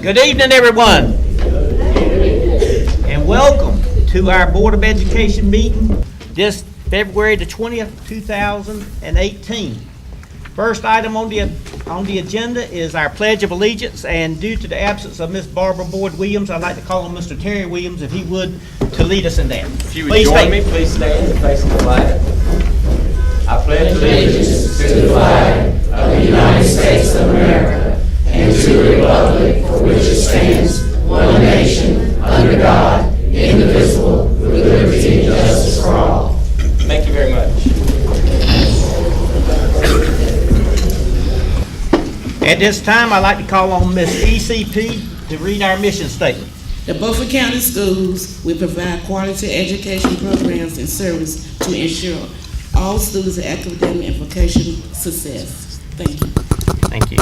Good evening, everyone, and welcome to our Board of Education meeting this February the 20th, 2018. First item on the agenda is our Pledge of Allegiance, and due to the absence of Miss Barbara Boyd Williams, I'd like to call on Mr. Terry Williams, if he would, to lead us in that. If you would join me, please stand and face the flag. I pledge allegiance to the flag of the United States of America and to the republic for which it stands, one nation, under God, indivisible, with liberty and justice for all. Thank you very much. At this time, I'd like to call on Miss ECP to read our mission statement. The Beaufort County Schools will provide quality education programs and service to ensure all students' academic and vocational success. Thank you. Thank you.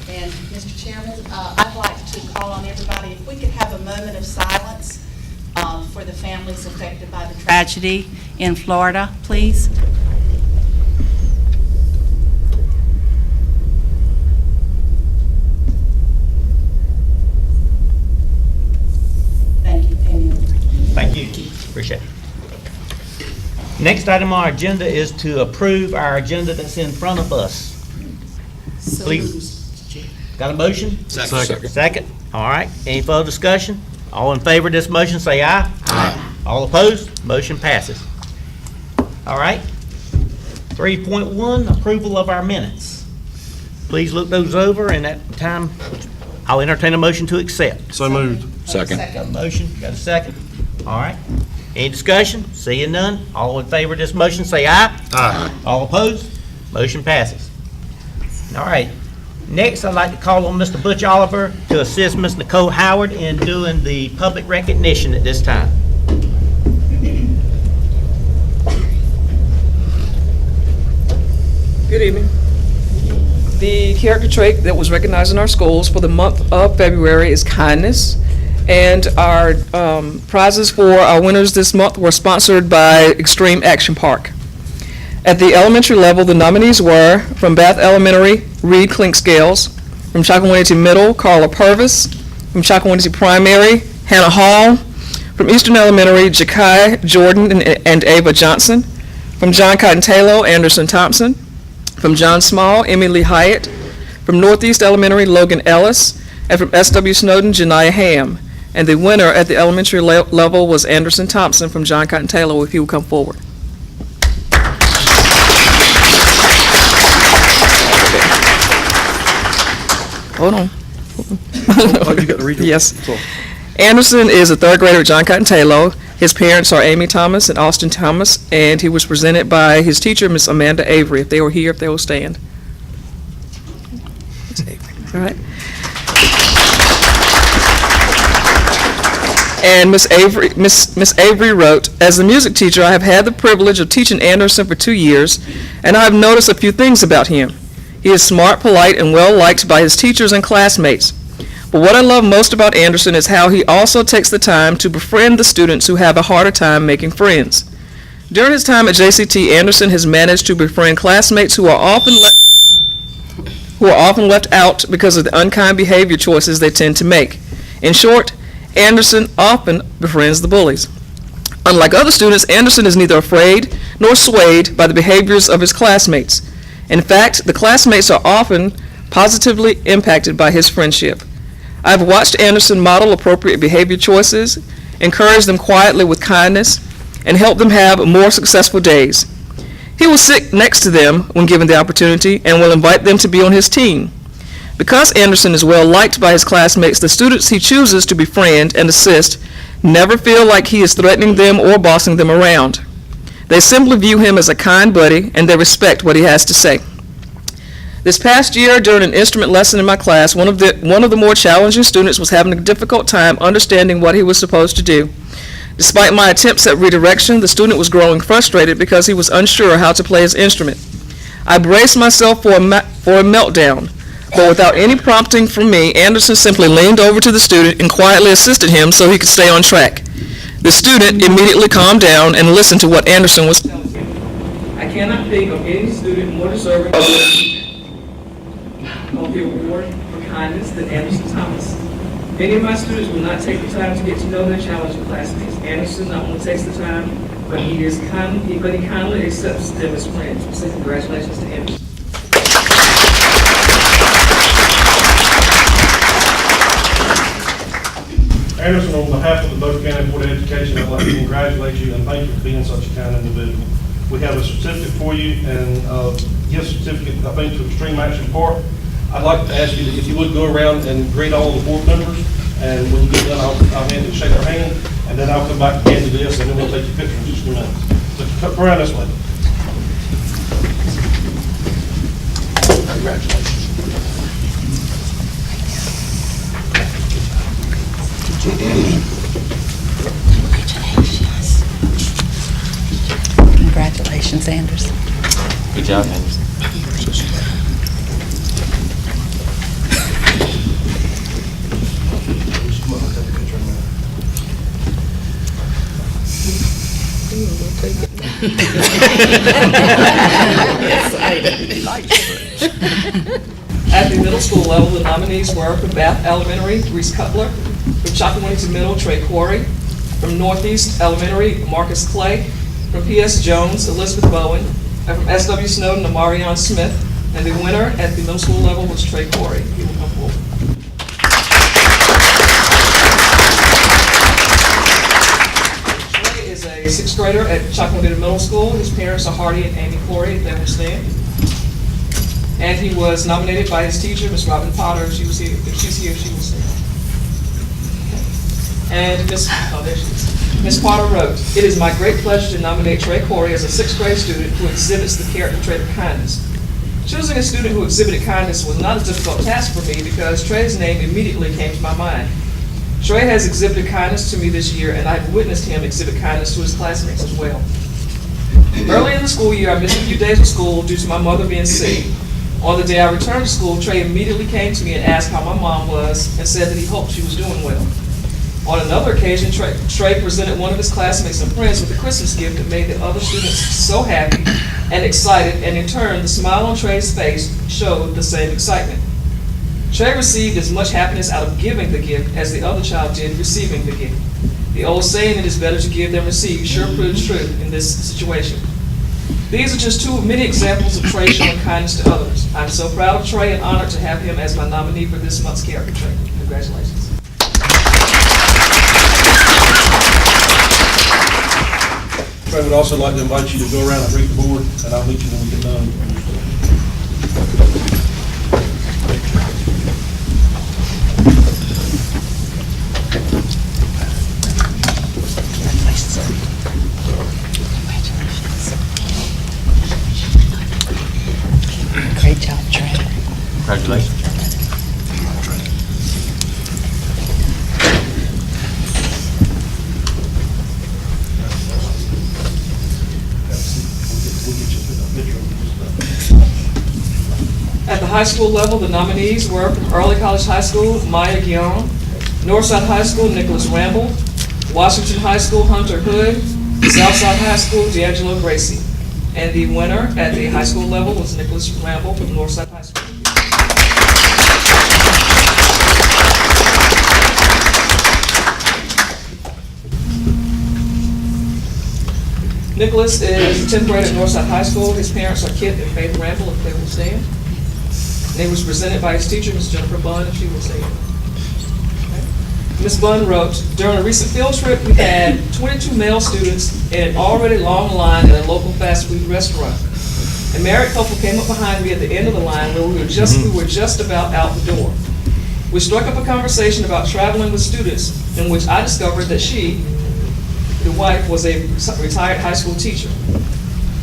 And Mr. Chairman, I'd like to call on everybody, if we could have a moment of silence for the families affected by the tragedy in Florida, please. Thank you. Amen. Thank you. Appreciate it. Next item on our agenda is to approve our agenda that's in front of us. So Please. moved, Mr. Chair. Got a motion? Second. Second. All right. Any further discussion? All in favor of this motion, say aye. Aye. All opposed? Motion passes. All right. 3.1, approval of our minutes. Please look those over, and at the time, I'll entertain a motion to accept. So moved. Second. Got a motion? Got a second? All right. Any discussion? Seeing none, all in favor of this motion, say aye. Aye. All opposed? Motion passes. All right. Next, I'd like to call on Mr. Butch Oliver to assist Ms. Nicole Howard in doing the public recognition at this time. Good evening. The character trait that was recognized in our schools for the month of February is kindness. And our prizes for our winners this month were sponsored by Extreme Action Park. At the elementary level, the nominees were from Bath Elementary, Reed Clinkscales, from Chocowinity Middle, Carla Purvis, from Chocowinity Primary, Hannah Hall, from Eastern Elementary, Jakai Jordan and Ava Johnson, from John Cotton Taylor, Anderson Thompson, from John Small, Emily Hyatt, from Northeast Elementary, Logan Ellis, and from S.W. Snowden, Janiah Ham. And the winner at the elementary level was Anderson Thompson from John Cotton Taylor, if he would come forward. Hold on. Oh, you got to read it. Yes. Anderson is a third grader at John Cotton Taylor. His parents are Amy Thomas and Austin Thomas, and he was presented by his teacher, Miss Amanda Avery. If they were here, if they will stand. Miss Avery. All right. And Miss Avery wrote, as a music teacher, I have had the privilege of teaching Anderson for 2 years, and I have noticed a few things about him. He is smart, polite, and well-liked by his teachers and classmates. But what I love most about Anderson is how he also takes the time to befriend the students who have a harder time making friends. During his time at JCT, Anderson has managed to befriend classmates who are often left out because of the unkind behavior choices they tend to make. In short, Anderson often befriends the bullies. Unlike other students, Anderson is neither afraid nor swayed by the behaviors of his classmates. In fact, the classmates are often positively impacted by his friendship. I've watched Anderson model appropriate behavior choices, encourage them quietly with kindness, and help them have more successful days. He will sit next to them when given the opportunity and will invite them to be on his team. Because Anderson is well liked by his classmates, the students he chooses to befriend and assist never feel like he is threatening them or bossing them around. They simply view him as a kind buddy, and they respect what he has to say. This past year, during an instrument lesson in my class, one of the more challenging students was having a difficult time understanding what he was supposed to do. Despite my attempts at redirection, the student was growing frustrated because he was unsure how to play his instrument. I braced myself for a meltdown, but without any prompting from me, Anderson simply leaned over to the student and quietly assisted him so he could stay on track. The student immediately calmed down and listened to what Anderson was telling him. I cannot think of any student more deserving of the reward for kindness than Anderson Thomas. Many of my students will not take the time to get to know their challenging classmates. Anderson not only takes the time, but he kindly accepts them as friends. So congratulations to Anderson. Anderson, on behalf of the Beaufort County Board of Education, I'd like to congratulate you and thank you for being such a kind individual. We have a certificate for you and a gift certificate, I think, to Extreme Action Park. I'd like to ask you that if you would go around and greet all the board members, and when you get done, I'll hand it, shake their hand, and then I'll come back and hand you this, and then we'll take your picture in just a minute. So come around this way. Congratulations. Congratulations, Anderson. Good job, Anderson. At the middle school level, the nominees were from Bath Elementary, Reese Cutler; from Chocowinity Middle, Trey Corey; from Northeast Elementary, Marcus Clay; from P.S. Jones, Elizabeth Bowen; and from S.W. Snowden, Amarion Smith. And the winner at the middle school level was Trey Corey. He will come forward. Trey is a sixth grader at Chocowinity Middle School. His parents are Hardy and Amy Corey, if they will stand. And he was nominated by his teacher, Ms. Robin Potter, if she's here, she will stand. And there she is. Ms. Potter wrote, "It is my great pleasure to nominate Trey Corey as a sixth grade student who exhibits the character trait of kindness. Choosing a student who exhibited kindness was not a difficult task for me because Trey's name immediately came to my mind. Trey has exhibited kindness to me this year, and I've witnessed him exhibit kindness to his classmates as well. Early in the school year, I missed a few days of school due to my mother being sick. On the day I returned to school, Trey immediately came to me and asked how my mom was and said that he hoped she was doing well. On another occasion, Trey presented one of his classmates and friends with a Christmas gift that made the other students so happy and excited, and in turn, the smile on Trey's face showed the same excitement. Trey received as much happiness out of giving the gift as the other child did receiving the gift. The old saying, "It is better to give than receive," sure proves true in this situation. These are just two of many examples of Trey showing kindness to others. I'm so proud of Trey and honored to have him as my nominee for this month's character trait. Congratulations. I would also like to invite you to go around and greet the board, and I'll meet you when we get done. Great job, Trey. Congratulations. At the high school level, the nominees were from Early College High School, Maya Guillaume; Northside High School, Nicholas Ramble; Washington High School, Hunter Hood; Southside High School, D'Angelo Gracie. And the winner at the high school level was Nicholas Ramble from Northside High School. Nicholas is 10th grade at Northside High School. His parents are Kit and Faith Ramble, if they will stand. And he was presented by his teacher, Ms. Jennifer Bunn, if she will stand. Okay. Ms. Bunn wrote, "During a recent field trip, we had 22 male students in an already long line at a local fast food restaurant. A married couple came up behind me at the end of the line where we were just about out the door. We struck up a conversation about traveling with students, in which I discovered that she, the wife, was a retired high school teacher.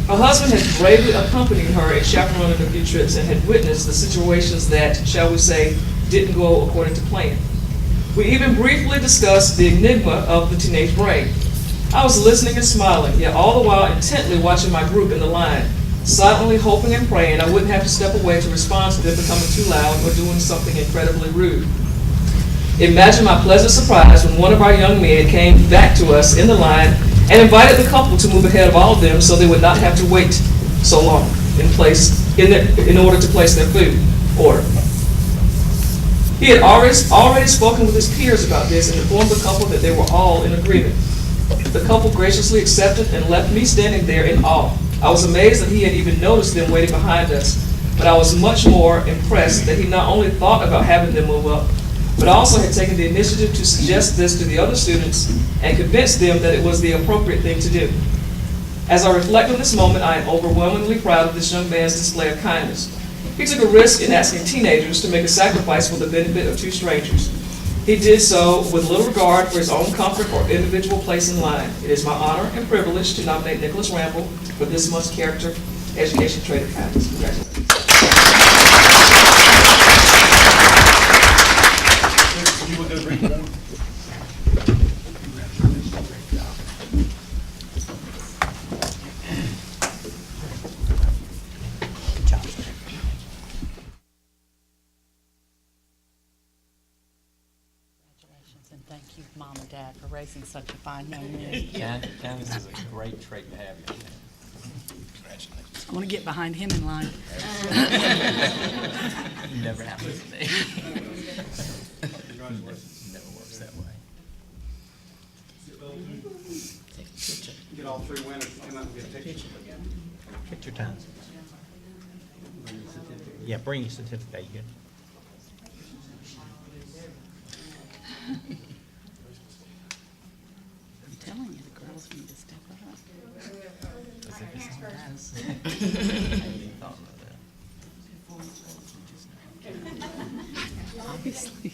Her husband had bravely accompanied her in chaperoning a few trips and had witnessed the situations that, shall we say, didn't go according to plan. We even briefly discussed the enigma of the teenage brain. I was listening and smiling, yet all the while intently watching my group in the line, silently hoping and praying I wouldn't have to step away to respond to them becoming too loud or doing something incredibly rude. Imagine my pleasant surprise when one of our young men came back to us in the line and invited the couple to move ahead of all of them so they would not have to wait so long in order to place their food order. He had already spoken with his peers about this and informed the couple that they were all in agreement. The couple graciously accepted and left me standing there in awe. I was amazed that he had even noticed them waiting behind us, but I was much more impressed that he not only thought about having them move up, but also had taken the initiative to suggest this to the other students and convince them that it was the appropriate thing to do. As I reflect on this moment, I am overwhelmingly proud of this young man's display of kindness. He took a risk in asking teenagers to make a sacrifice for the benefit of two strangers. He did so with little regard for his own comfort or individual place in line. It is my honor and privilege to nominate Nicholas Ramble for this month's Character Education Trait of Kindness. Congratulations. You were gonna read that? And thank you, Mom and Dad, for raising such a fine young man. Kindness is a great trait to have. Congratulations. I want to get behind him in line. Never happens to me. Never works that way. Get all three winners to come out and get a picture. Get your time. Yeah, bring your certificate. You good? I'm telling you, the girls need to step up. Obviously.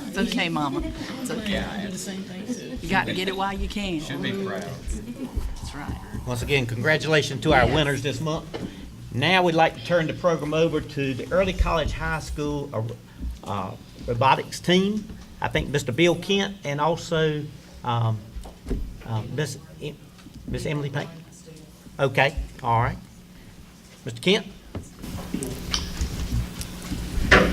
It's okay, Mama. It's okay. You got to get it while you can. Should be proud. That's right. Once again, congratulations to our winners this month. Now we'd like to turn the program over to the Early College High School robotics team. I think Mr. Bill Kent and also Miss Emily Payne. Okay, all right. Mr. Kent?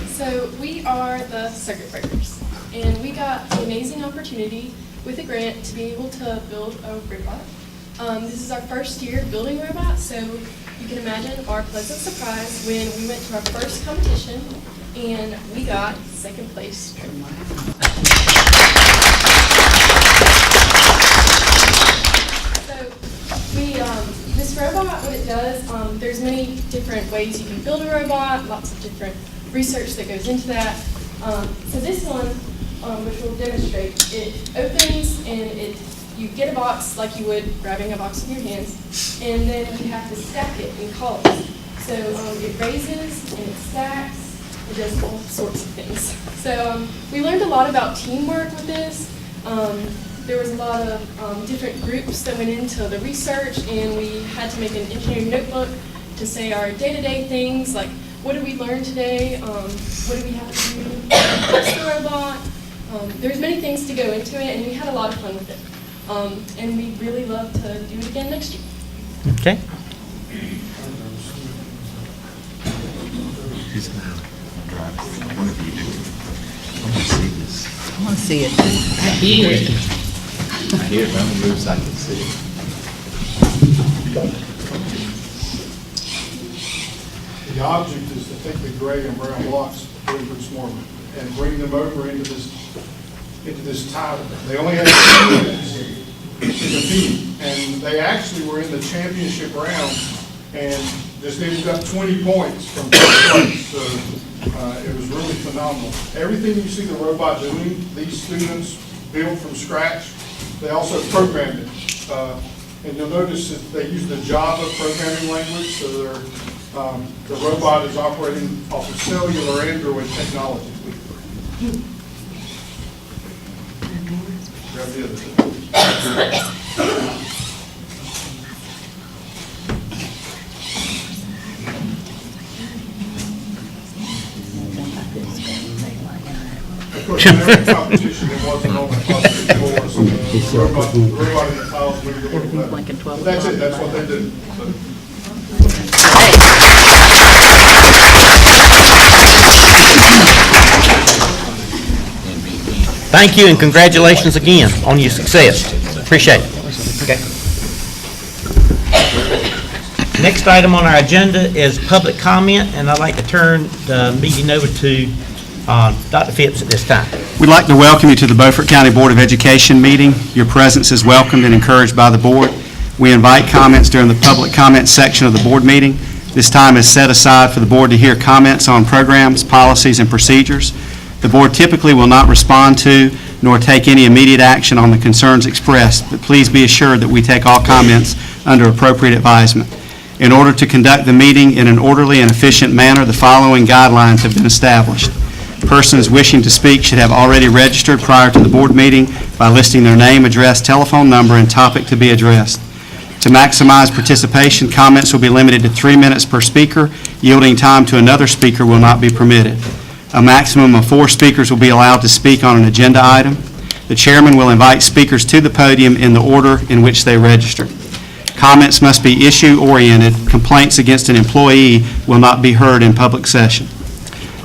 So we are the circuit breakers, and we got the amazing opportunity with a grant to be able to build a robot. This is our first year building robots, so you can imagine our pleasant surprise when we went to our first competition and we got second place. So this robot, what it does, there's many different ways you can build a robot, lots of different research that goes into that. So this one, which we'll demonstrate, it opens and you get a box like you would grabbing a box with your hands, and then you have to stack it in columns. So it raises and it stacks, it does all sorts of things. So we learned a lot about teamwork with this. There was a lot of different groups that went into the research, and we had to make an engineering notebook to say our day-to-day things, like what did we learn today, what do we have to do to test the robot. There's many things to go into it, and we had a lot of fun with it. And we'd really love to do it again next year. Okay. Who's going to drive it? One of you do. I want to see this. I want to see it. I hear it. I hear it, but I'm going to move so I can see it. The object is to take the gray and brown blocks of Bruce Mormon and bring them over into this title. They only had 2 minutes to compete, and they actually were in the championship round and just ended up 20 points from first place. So it was really phenomenal. Everything you see the robot doing, these students built from scratch. They also programmed it. And you'll notice that they use the Java programming language, so the robot is operating off of cellular Android technology. Grab the other thing. Of course, in every competition, it wasn't on the cluster board, so the robot in the tiles moved a little better. Like in 12 But that's it, that's what they do. Thank you and congratulations again on your success. Appreciate it. Okay. Next item on our agenda is public comment, and I'd like to turn the meeting over to Dr. Phipps at this time. We'd like to welcome you to the Beaufort County Board of Education meeting. Your presence is welcomed and encouraged by the board. We invite comments during the public comment section of the board meeting. This time is set aside for the board to hear comments on programs, policies, and procedures. The board typically will not respond to nor take any immediate action on the concerns expressed, but please be assured that we take all comments under appropriate advisement. In order to conduct the meeting in an orderly and efficient manner, the following guidelines have been established. Persons wishing to speak should have already registered prior to the board meeting by listing their name, address, telephone number, and topic to be addressed. To maximize participation, comments will be limited to 3 minutes per speaker. Yielding time to another speaker will not be permitted. A maximum of 4 speakers will be allowed to speak on an agenda item. The chairman will invite speakers to the podium in the order in which they registered. Comments must be issue-oriented. Complaints against an employee will not be heard in public session.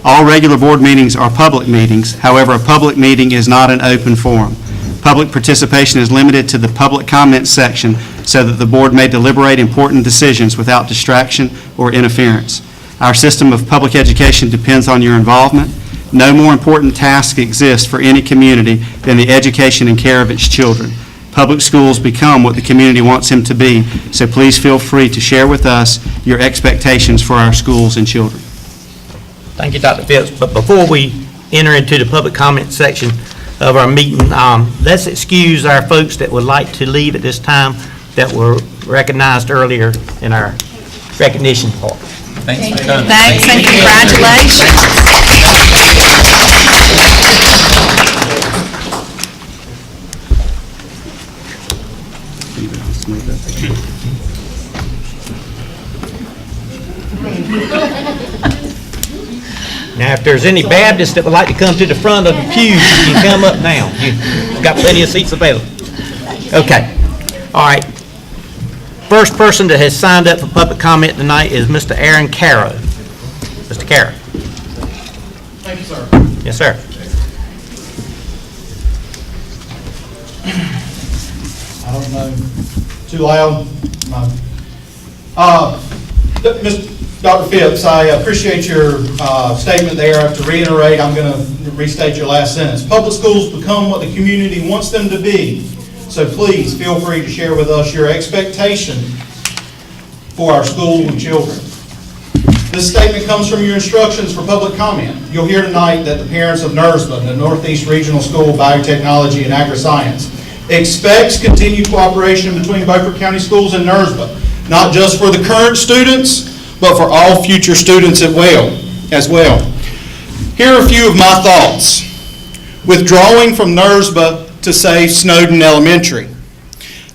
All regular board meetings are public meetings. However, a public meeting is not an open forum. Public participation is limited to the public comment section so that the board may deliberate important decisions without distraction or interference. Our system of public education depends on your involvement. No more important task exists for any community than the education and care of its children. Public schools become what the community wants them to be, so please feel free to share with us your expectations for our schools and children. Thank you, Dr. Phipps. But before we enter into the public comment section of our meeting, let's excuse our folks that would like to leave at this time that were recognized earlier in our recognition part. Thanks and congratulations. Now, if there's any Baptists that would like to come to the front of the pews, you can come up now. You've got plenty of seats available. Okay. All right. First person that has signed up for public comment tonight is Mr. Aaron Caro. Mr. Caro. Thank you, sir. Yes, sir. I don't know, too loud? Dr. Phipps, I appreciate your statement there. To reiterate, I'm going to restate your last sentence. Public schools become what the community wants them to be. So please feel free to share with us your expectation for our schools and children. This statement comes from your instructions for public comment. You'll hear tonight that the parents of NERSBA, the Northeast Regional School of Biotechnology and Agri-Science, expects continued cooperation between Beaufort County Schools and NERSBA, not just for the current students, but for all future students as well. Here are a few of my thoughts. Withdrawing from NERSBA to save Snowden Elementary.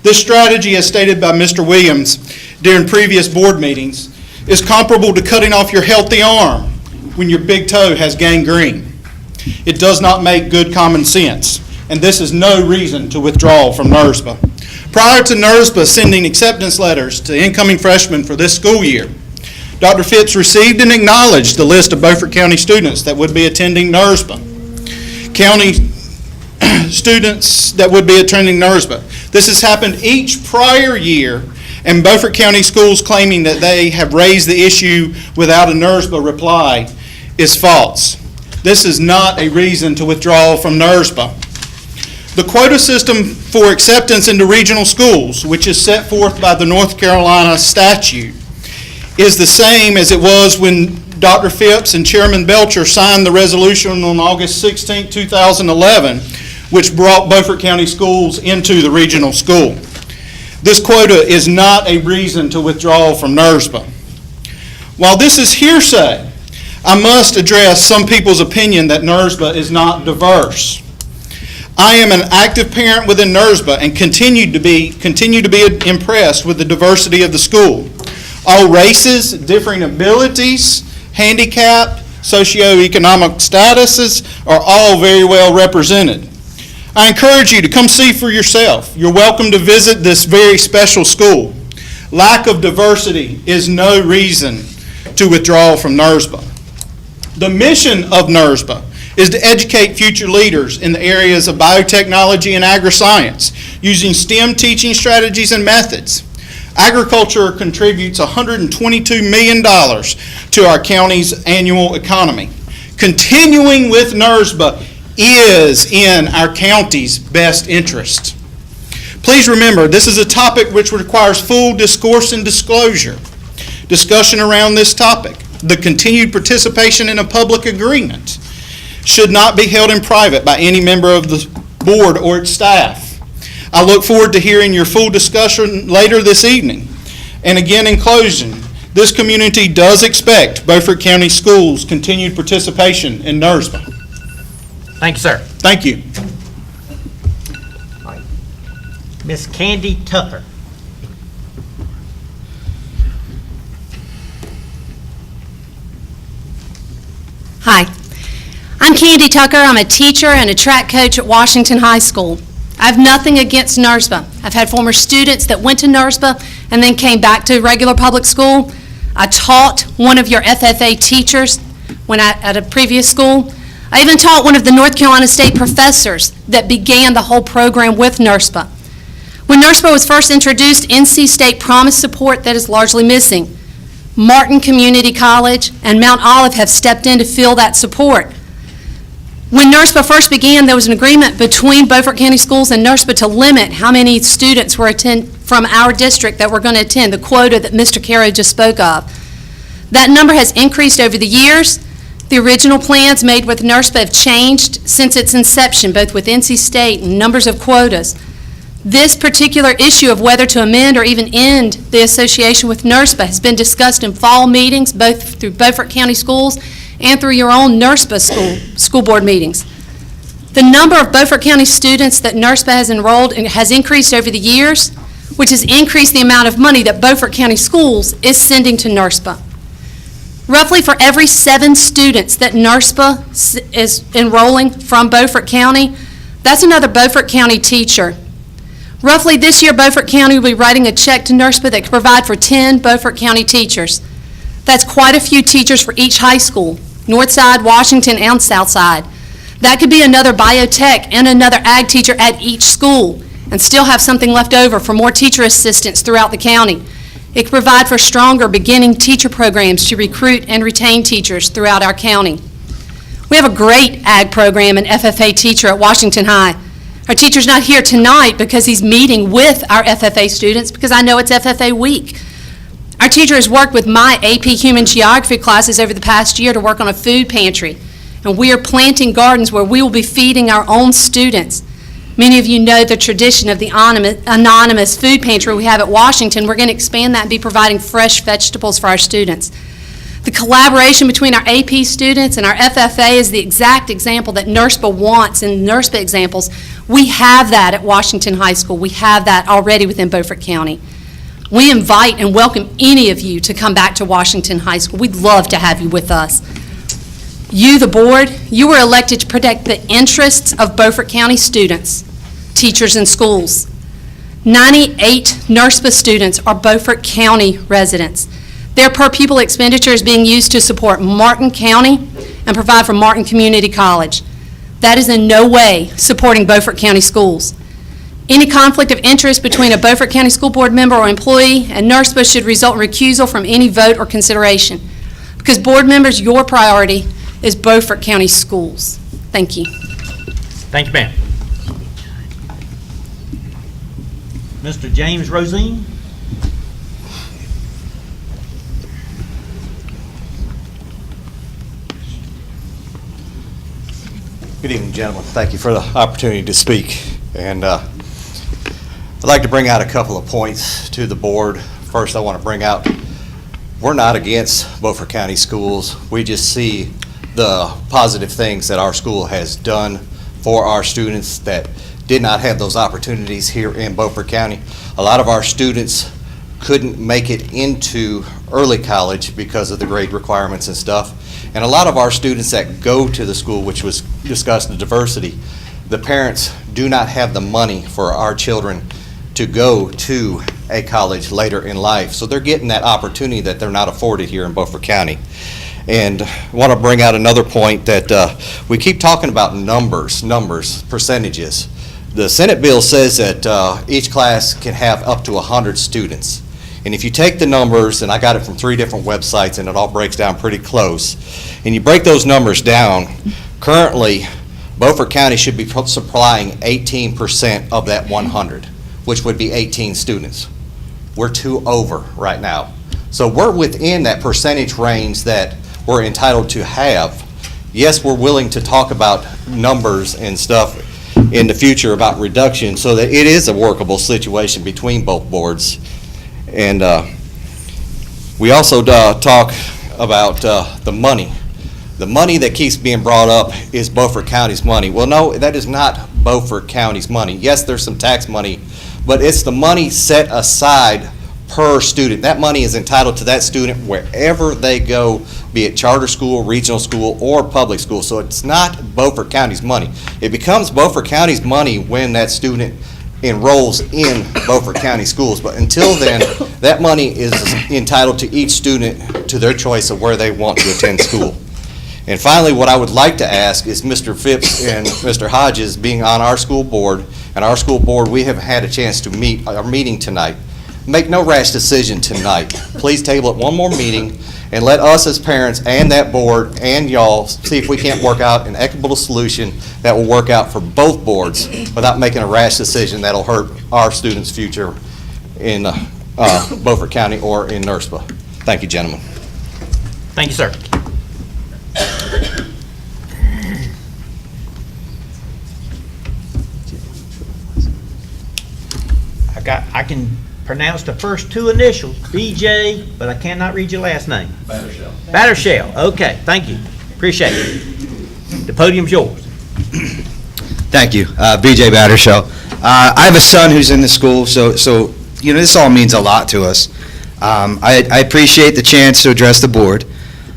This strategy, as stated by Mr. Williams during previous board meetings, is comparable to cutting off your healthy arm when your big toe has gangrene. It does not make good common sense, and this is no reason to withdraw from NERSBA. Prior to NERSBA sending acceptance letters to incoming freshmen for this school year, Dr. Phipps received and acknowledged the list of Beaufort County students that would be attending NERSBA. County students that would be attending NERSBA. This has happened each prior year, and Beaufort County schools claiming that they have raised the issue without a NERSBA reply is false. This is not a reason to withdraw from NERSBA. The quota system for acceptance into regional schools, which is set forth by the North Carolina statute, is the same as it was when Dr. Phipps and Chairman Belcher signed the resolution on August 16, 2011, which brought Beaufort County schools into the regional school. This quota is not a reason to withdraw from NERSBA. While this is hearsay, I must address some people's opinion that NERSBA is not diverse. I am an active parent within NERSBA and continue to be impressed with the diversity of the school. All races, differing abilities, handicap, socioeconomic statuses are all very well represented. I encourage you to come see for yourself. You're welcome to visit this very special school. Lack of diversity is no reason to withdraw from NERSBA. The mission of NERSBA is to educate future leaders in the areas of biotechnology and agri-science using STEM teaching strategies and methods. Agriculture contributes $122 million to our county's annual economy. Continuing with NERSBA is in our county's best interest. Please remember, this is a topic which requires full discourse and disclosure. Discussion around this topic, the continued participation in a public agreement, should not be held in private by any member of the board or its staff. I look forward to hearing your full discussion later this evening. And again, in closing, this community does expect Beaufort County Schools' continued participation in NERSBA. Thank you, sir. Thank you. All right. Miss Candy Tucker. Hi, I'm Candy Tucker. I'm a teacher and a track coach at Washington High School. I have nothing against NERSBA. I've had former students that went to NERSBA and then came back to regular public school. I taught one of your FFA teachers at a previous school. I even taught one of the North Carolina State professors that began the whole program with NERSBA. When NERSBA was first introduced, NC State promised support that is largely missing. Martin Community College and Mount Olive have stepped in to fill that support. When NERSBA first began, there was an agreement between Beaufort County Schools and NERSBA to limit how many students were from our district that were going to attend, the quota that Mr. Caro just spoke of. That number has increased over the years. The original plans made with NERSBA have changed since its inception, both with NC State and numbers of quotas. This particular issue of whether to amend or even end the association with NERSBA has been discussed in fall meetings, both through Beaufort County Schools and through your own NERSBA school board meetings. The number of Beaufort County students that NERSBA has enrolled has increased over the years, which has increased the amount of money that Beaufort County Schools is sending to NERSBA. Roughly for every 7 students that NERSBA is enrolling from Beaufort County, that's another Beaufort County teacher. Roughly this year, Beaufort County will be writing a check to NERSBA that can provide for 10 Beaufort County teachers. That's quite a few teachers for each high school, North Side, Washington, and South Side. That could be another biotech and another ag teacher at each school and still have something left over for more teacher assistants throughout the county. It could provide for stronger beginning teacher programs to recruit and retain teachers throughout our county. We have a great ag program and FFA teacher at Washington High. Our teacher's not here tonight because he's meeting with our FFA students because I know it's FFA week. Our teacher has worked with my AP Human Geography classes over the past year to work on a food pantry, and we are planting gardens where we will be feeding our own students. Many of you know the tradition of the anonymous food pantry we have at Washington. We're going to expand that and be providing fresh vegetables for our students. The collaboration between our AP students and our FFA is the exact example that NERSBA wants in NERSBA examples. We have that at Washington High School. We have that already within Beaufort County. We invite and welcome any of you to come back to Washington High School. We'd love to have you with us. You, the board, you were elected to protect the interests of Beaufort County students, teachers, and schools. 98 NERSBA students are Beaufort County residents. Their per pupil expenditure is being used to support Martin County and provide for Martin Community College. That is in no way supporting Beaufort County schools. Any conflict of interest between a Beaufort County School Board member or employee and NERSBA should result in recusal from any vote or consideration. Because board members, your priority is Beaufort County schools. Thank you. Thank you, ma'am. Mr. James Rosine. Good evening, gentlemen. Thank you for the opportunity to speak. And I'd like to bring out a couple of points to the board. First, I want to bring out, we're not against Beaufort County schools. We just see the positive things that our school has done for our students that did not have those opportunities here in Beaufort County. A lot of our students couldn't make it into early college because of the grade requirements and stuff. And a lot of our students that go to the school, which was discussed in diversity, the parents do not have the money for our children to go to a college later in life. So they're getting that opportunity that they're not afforded here in Beaufort County. And I want to bring out another point that we keep talking about numbers, percentages. The Senate bill says that each class can have up to 100 students. And if you take the numbers, and I got it from 3 different websites, and it all breaks down pretty close, and you break those numbers down, currently, Beaufort County should be supplying 18% of that 100, which would be 18 students. We're 2 over right now. So we're within that percentage range that we're entitled to have. Yes, we're willing to talk about numbers and stuff in the future about reduction so that it is a workable situation between both boards. And we also talk about the money. The money that keeps being brought up is Beaufort County's money. Well, no, that is not Beaufort County's money. Yes, there's some tax money, but it's the money set aside per student. That money is entitled to that student wherever they go, be it charter school, regional school, or public school. So it's not Beaufort County's money. It becomes Beaufort County's money when that student enrolls in Beaufort County schools. But until then, that money is entitled to each student to their choice of where they want to attend school. And finally, what I would like to ask is Mr. Phipps and Mr. Hodges, being on our school board, and our school board, we have had a chance to meet, our meeting tonight. Make no rash decision tonight. Please table it one more meeting and let us as parents and that board and y'all see if we can't work out an equitable solution that will work out for both boards without making a rash decision that'll hurt our students' future in Beaufort County or in NERSPA. Thank you, gentlemen. Thank you, sir. I can pronounce the first 2 initials, BJ, but I cannot read your last name. Battershell. Battershell. Okay, thank you. Appreciate it. The podium's yours. Thank you, BJ Battershell. I have a son who's in the school, so you know, this all means a lot to us. I appreciate the chance to address the board.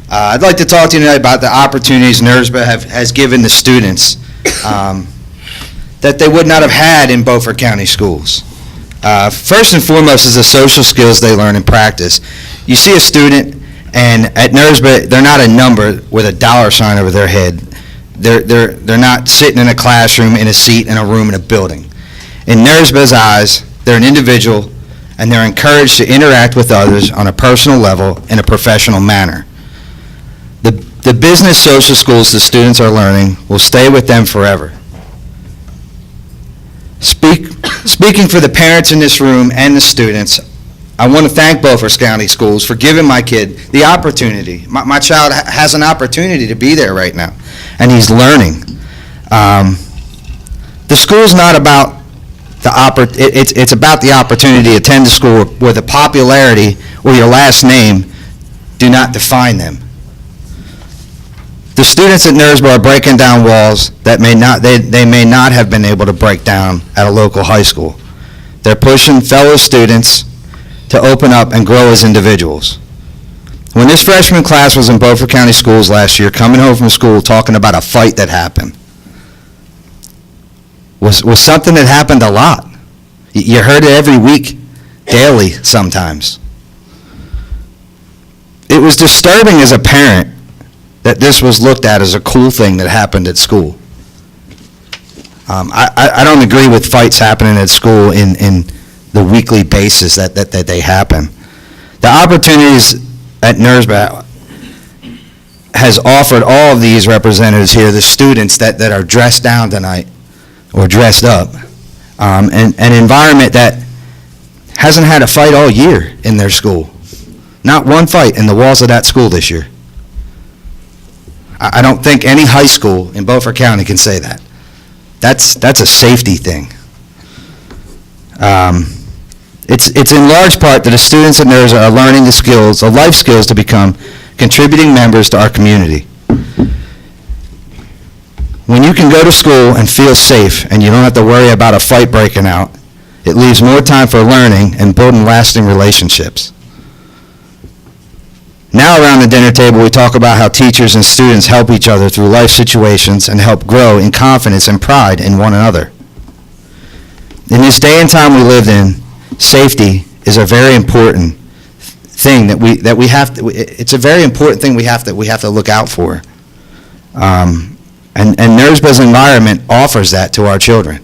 I'd like to talk to you tonight about the opportunities NERSBA has given the students that they would not have had in Beaufort County schools. First and foremost is the social skills they learn and practice. You see a student, and at NERSBA, they're not a number with a $sign over their head. They're not sitting in a classroom, in a seat, in a room, in a building. In NERSBA's eyes, they're an individual, and they're encouraged to interact with others on a personal level in a professional manner. The business social skills the students are learning will stay with them forever. Speaking for the parents in this room and the students, I want to thank Beaufort County Schools for giving my kid the opportunity. My child has an opportunity to be there right now, and he's learning. The school's not about it's about the opportunity to attend the school where the popularity or your last name do not define them. The students at NERSBA are breaking down walls that they may not have been able to break down at a local high school. They're pushing fellow students to open up and grow as individuals. When this freshman class was in Beaufort County schools last year, coming home from school talking about a fight that happened, was something that happened a lot. You heard it every week, daily sometimes. It was disturbing as a parent that this was looked at as a cool thing that happened at school. I don't agree with fights happening at school in the weekly basis that they happen. The opportunities at NERSBA has offered all of these representatives here, the students that are dressed down tonight, or dressed up, an environment that hasn't had a fight all year in their school. Not one fight in the walls of that school this year. I don't think any high school in Beaufort County can say that. That's a safety thing. It's in large part that the students at NERSBA are learning the skills, the life skills, to become contributing members to our community. When you can go to school and feel safe and you don't have to worry about a fight breaking out, it leaves more time for learning and building lasting relationships. Now around the dinner table, we talk about how teachers and students help each other through life situations and help grow in confidence and pride in one another. In this day and time we live in, safety is a very important thing that we have to, it's a very important thing we have to look out for. And NERSBA's environment offers that to our children.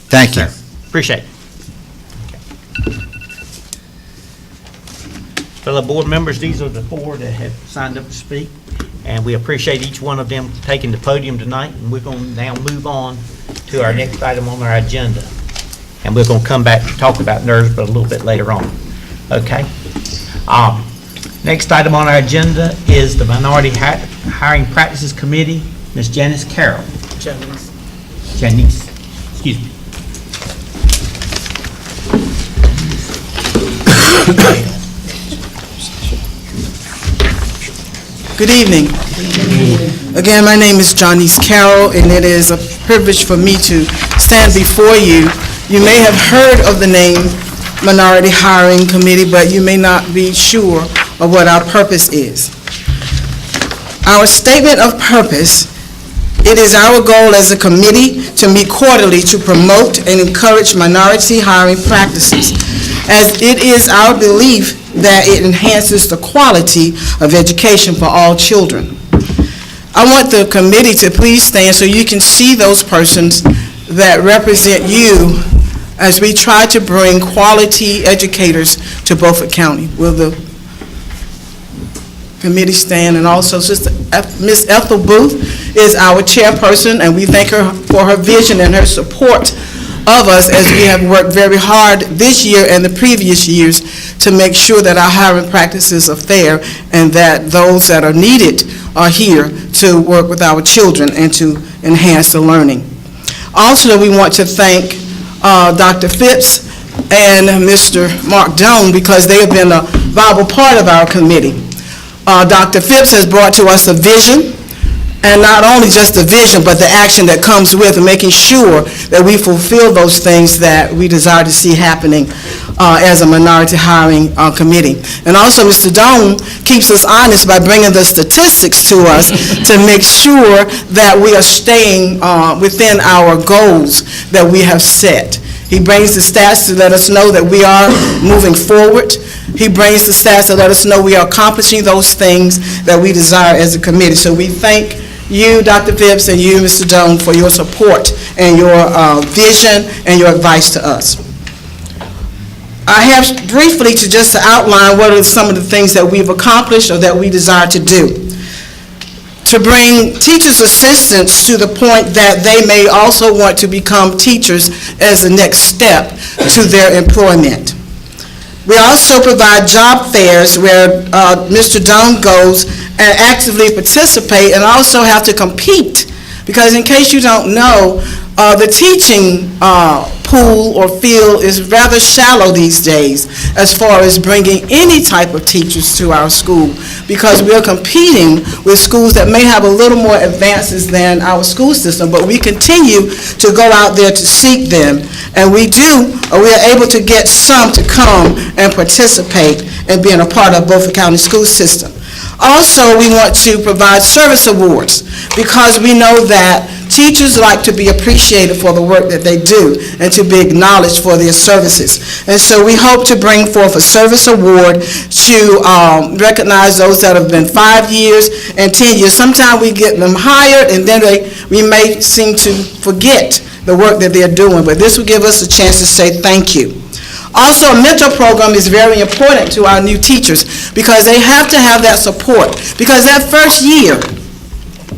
Thank you. Appreciate it. Fellow board members, these are the 4 that have signed up to speak, and we appreciate each one of them taking the podium tonight, and we're going to now move on to our next item on our agenda. And we're going to come back to talk about NERSBA a little bit later on. Okay? Next item on our agenda is the Minority Hiring Practices Committee, Ms. Janice Carroll. Janice, excuse me. Good evening. Again, my name is Janice Carroll, and it is a privilege for me to stand before you. You may have heard of the name Minority Hiring Committee, but you may not be sure of what our purpose is. Our statement of purpose, it is our goal as a committee to meet quarterly to promote and encourage minority hiring practices, as it is our belief that it enhances the quality of education for all children. I want the committee to please stand so you can see those persons that represent you as we try to bring quality educators to Beaufort County. Will the committee stand? And also Ms. Ethel Booth is our chairperson, and we thank her for her vision and her support of us as we have worked very hard this year and the previous years to make sure that our hiring practices are fair and that those that are needed are here to work with our children and to enhance the learning. Also, we want to thank Dr. Phipps and Mr. Mark Doan because they have been a vital part of our committee. Dr. Phipps has brought to us a vision, and not only just the vision, but the action that comes with making sure that we fulfill those things that we desire to see happening as a minority hiring committee. And also, Mr. Doan keeps us honest by bringing the statistics to us to make sure that we are staying within our goals that we have set. He brings the stats to let us know that we are moving forward. He brings the stats to let us know we are accomplishing those things that we desire as a committee. So we thank you, Dr. Phipps, and you, Mr. Doan, for your support and your vision and your advice to us. I have briefly to just outline what are some of the things that we've accomplished or that we desire to do. To bring teachers' assistants to the point that they may also want to become teachers as the next step to their employment. We also provide job fairs where Mr. Doan goes and actively participate and also have to compete, because in case you don't know, the teaching pool or field is rather shallow these days as far as bringing any type of teachers to our school, because we're competing with schools that may have a little more advances than our school system, but we continue to go out there to seek them, and we are able to get some to come and participate in being a part of Beaufort County school system. Also, we want to provide service awards because we know that teachers like to be appreciated for the work that they do and to be acknowledged for their services. And so we hope to bring forth a service award to recognize those that have been 5 years and 10 years. Sometimes we get them hired and then we may seem to forget the work that they're doing, but this will give us a chance to say thank you. Also, a mentor program is very important to our new teachers because they have to have that support. Because that first year,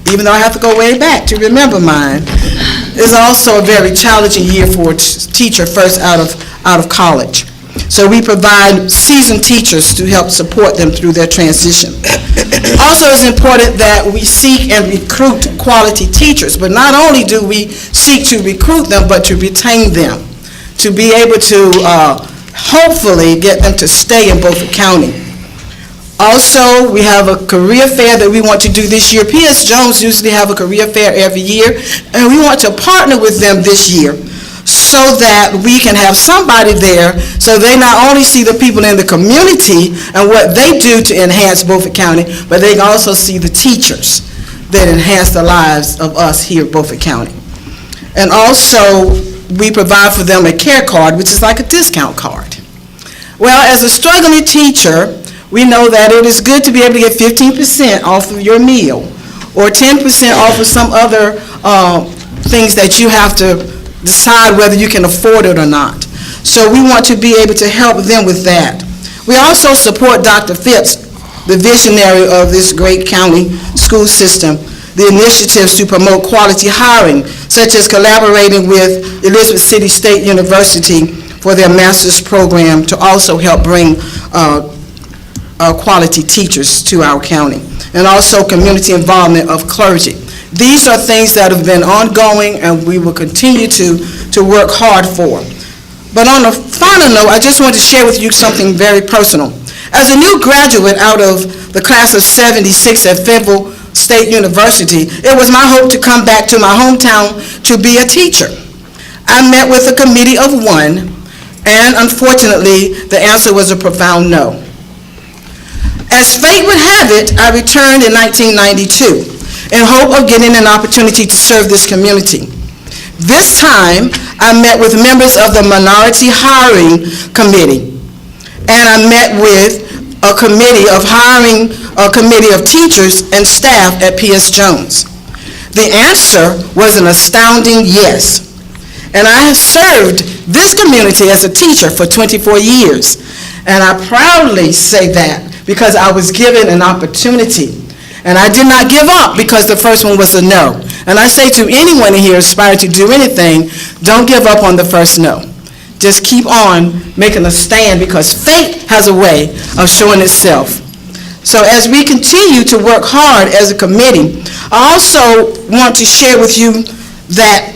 even though I have to go way back to remember mine, is also a very challenging year for a teacher first out of college. So we provide seasoned teachers to help support them through their transition. Also, it's important that we seek and recruit quality teachers, but not only do we seek to recruit them, but to retain them, to be able to hopefully get them to stay in Beaufort County. Also, we have a career fair that we want to do this year. P.S. Jones usually have a career fair every year, and we want to partner with them this year so that we can have somebody there so they not only see the people in the community and what they do to enhance Beaufort County, but they can also see the teachers that enhance the lives of us here at Beaufort County. And also, we provide for them a care card, which is like a discount card. Well, as a struggling teacher, we know that it is good to be able to get 15% off of your meal, or 10% off of some other things that you have to decide whether you can afford it or not. So we want to be able to help them with that. We also support Dr. Phipps, the visionary of this great county school system, the initiatives to promote quality hiring, such as collaborating with Elizabeth City State University for their master's program to also help bring quality teachers to our county, and also community involvement of clergy. These are things that have been ongoing and we will continue to work hard for. But on a final note, I just want to share with you something very personal. As a new graduate out of the class of '76 at Fayetteville State University, it was my hope to come back to my hometown to be a teacher. I met with a committee of one, and unfortunately, the answer was a profound no. As fate would have it, I returned in 1992 in hope of getting an opportunity to serve this community. This time, I met with members of the Minority Hiring Committee, and I met with a committee of hiring, a committee of teachers and staff at P.S. Jones. The answer was an astounding yes. And I have served this community as a teacher for 24 years. And I proudly say that because I was given an opportunity. And I did not give up because the first one was a no. And I say to anyone in here aspiring to do anything, don't give up on the first no. Just keep on making a stand because fate has a way of showing itself. So as we continue to work hard as a committee, I also want to share with you that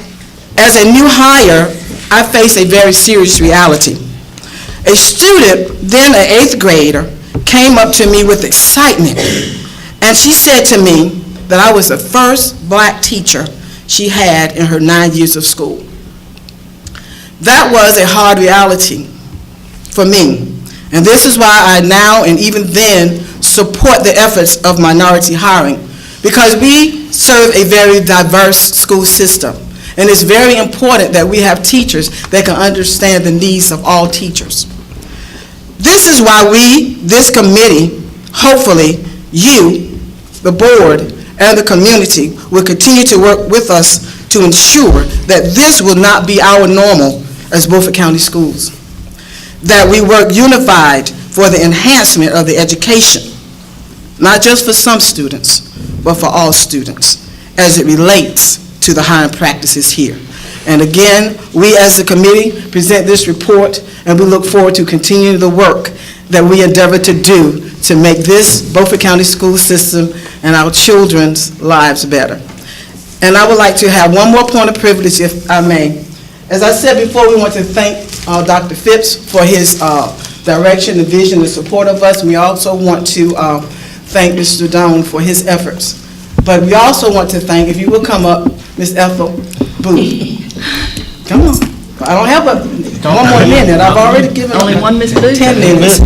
as a new hire, I face a very serious reality. A student, then an 8th grader, came up to me with excitement, and she said to me that I was the first black teacher she had in her 9 years of school. That was a hard reality for me, and this is why I now and even then support the efforts of minority hiring, because we serve a very diverse school system, and it's very important that we have teachers that can understand the needs of all teachers. This is why we, this committee, hopefully you, the board, and the community will continue to work with us to ensure that this will not be our normal as Beaufort County Schools. That we work unified for the enhancement of the education, not just for some students, but for all students, as it relates to the hiring practices here. And again, we as a committee present this report, and we look forward to continuing the work that we endeavor to do to make this Beaufort County school system and our children's lives better. And I would like to have one more point of privilege, if I may. As I said before, we want to thank Dr. Phipps for his direction, the vision, the support of us. We also want to thank Mr. Doan for his efforts. But we also want to thank, if you will come up, Ms. Ethel Booth. Come on. I don't have one more minute. I've already given Only one Ms. Booth? 10 minutes.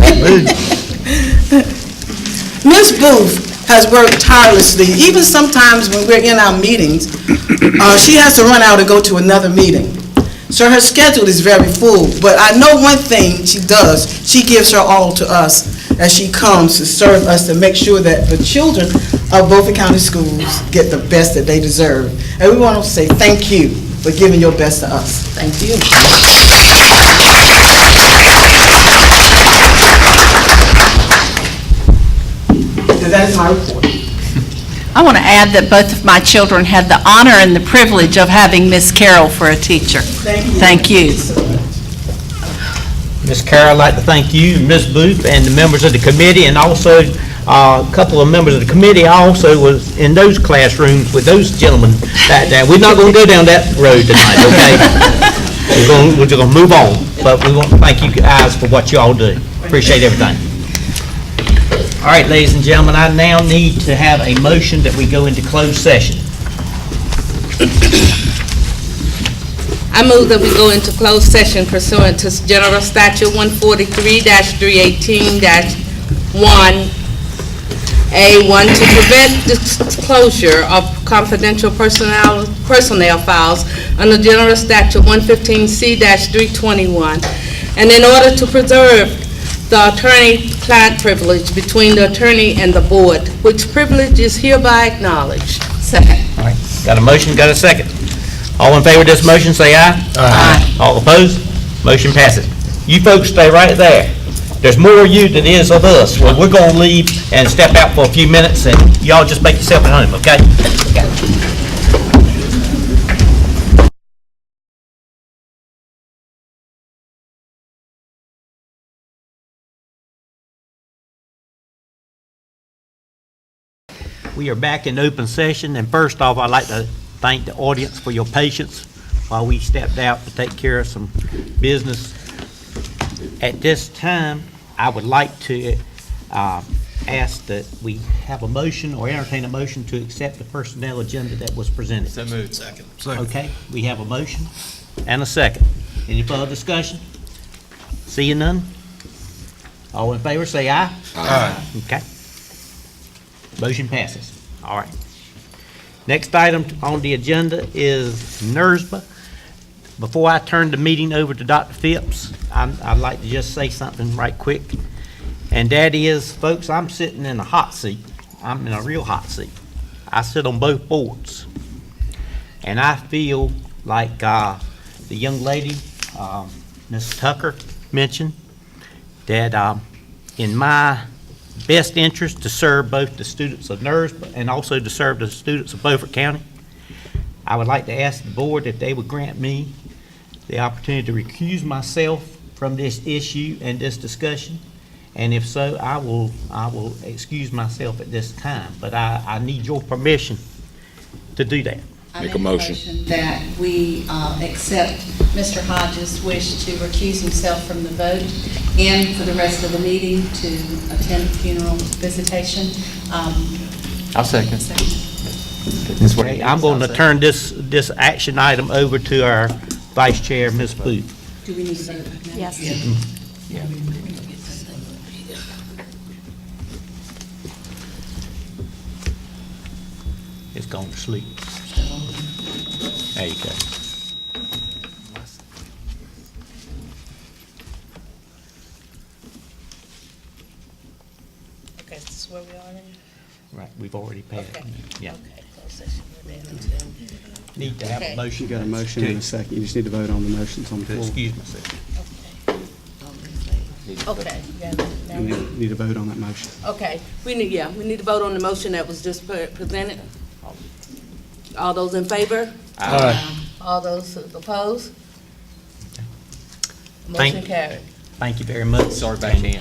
Ms. Booth has worked tirelessly. Even sometimes when we're in our meetings, she has to run out and go to another meeting. So her schedule is very full, but I know one thing she does. She gives her all to us as she comes to serve us to make sure that the children of Beaufort County Schools get the best that they deserve. And we want to say thank you for giving your best to us. Thank you. And that is my report. I want to add that both of my children had the honor and the privilege of having Miss Carroll for a teacher. Thank you. Ms. Carroll, I'd like to thank you, Ms. Booth, and the members of the committee, and also a couple of members of the committee also was in those classrooms with those gentlemen back there. We're not going to go down that road tonight, okay? We're just going to move on, but we want to thank you guys for what you all do. Appreciate everything. All right, ladies and gentlemen, I now need to have a motion that we go into closed session. I move that we go into closed session pursuant to General Statute 143-318-1A1 to prevent disclosure of confidential personnel files under General Statute 115C-321, and in order to preserve the attorney-client privilege between the attorney and the board, which privilege is hereby acknowledged. Second. All right, got a motion, got a second. All in favor of this motion, say aye. Aye. All opposed? Motion passes. You folks stay right there. There's more of you than is of us. Well, we're going to leave and step out for a few minutes, and y'all just make yourself at home, okay? We are back in open session, and first off, I'd like to thank the audience for your patience while we stepped out to take care of some business. At this time, I would like to ask that we have a motion or entertain a motion to accept the personnel agenda that was presented. So moved. Second. Okay, we have a motion and a second. Any further discussion? Seeing none? All in favor, say aye. Aye. Okay. Motion passes. All right. Next item on the agenda is NERSBA. Before I turn the meeting over to Dr. Phipps, I'd like to just say something right quick. And that is, folks, I'm sitting in a hot seat. I'm in a real hot seat. I sit on both boards. And I feel like the young lady, Ms. Tucker, mentioned that in my best interest to serve both the students of NERSBA and also to serve the students of Beaufort County, I would like to ask the board if they would grant me the opportunity to recuse myself from this issue and this discussion. And if so, I will excuse myself at this time. But I need your permission to do that. I make a motion that we accept Mr. Hodges' wish to recuse himself from the vote and for the rest of the meeting to attend funeral visitation. I'll second. Okay, I'm going to turn this action item over to our Vice Chair, Ms. Booth. Do we need to vote now? Yes. Yeah. It's gone to sleep. There you go. Okay, this is where we are then? Right, we've already passed. Okay. Yeah. Okay, closed session, we're down to- Need to have Okay. a motion. You got a motion and a second. You just need to vote on the motions on the To floor. excuse myself. Okay, yeah, now You we- need to vote on that motion. okay, we need to vote on the motion that was just presented. All those in favor? Aye. All those opposed? Thank- Motion carried. Thank you very much. Sorry about that, man.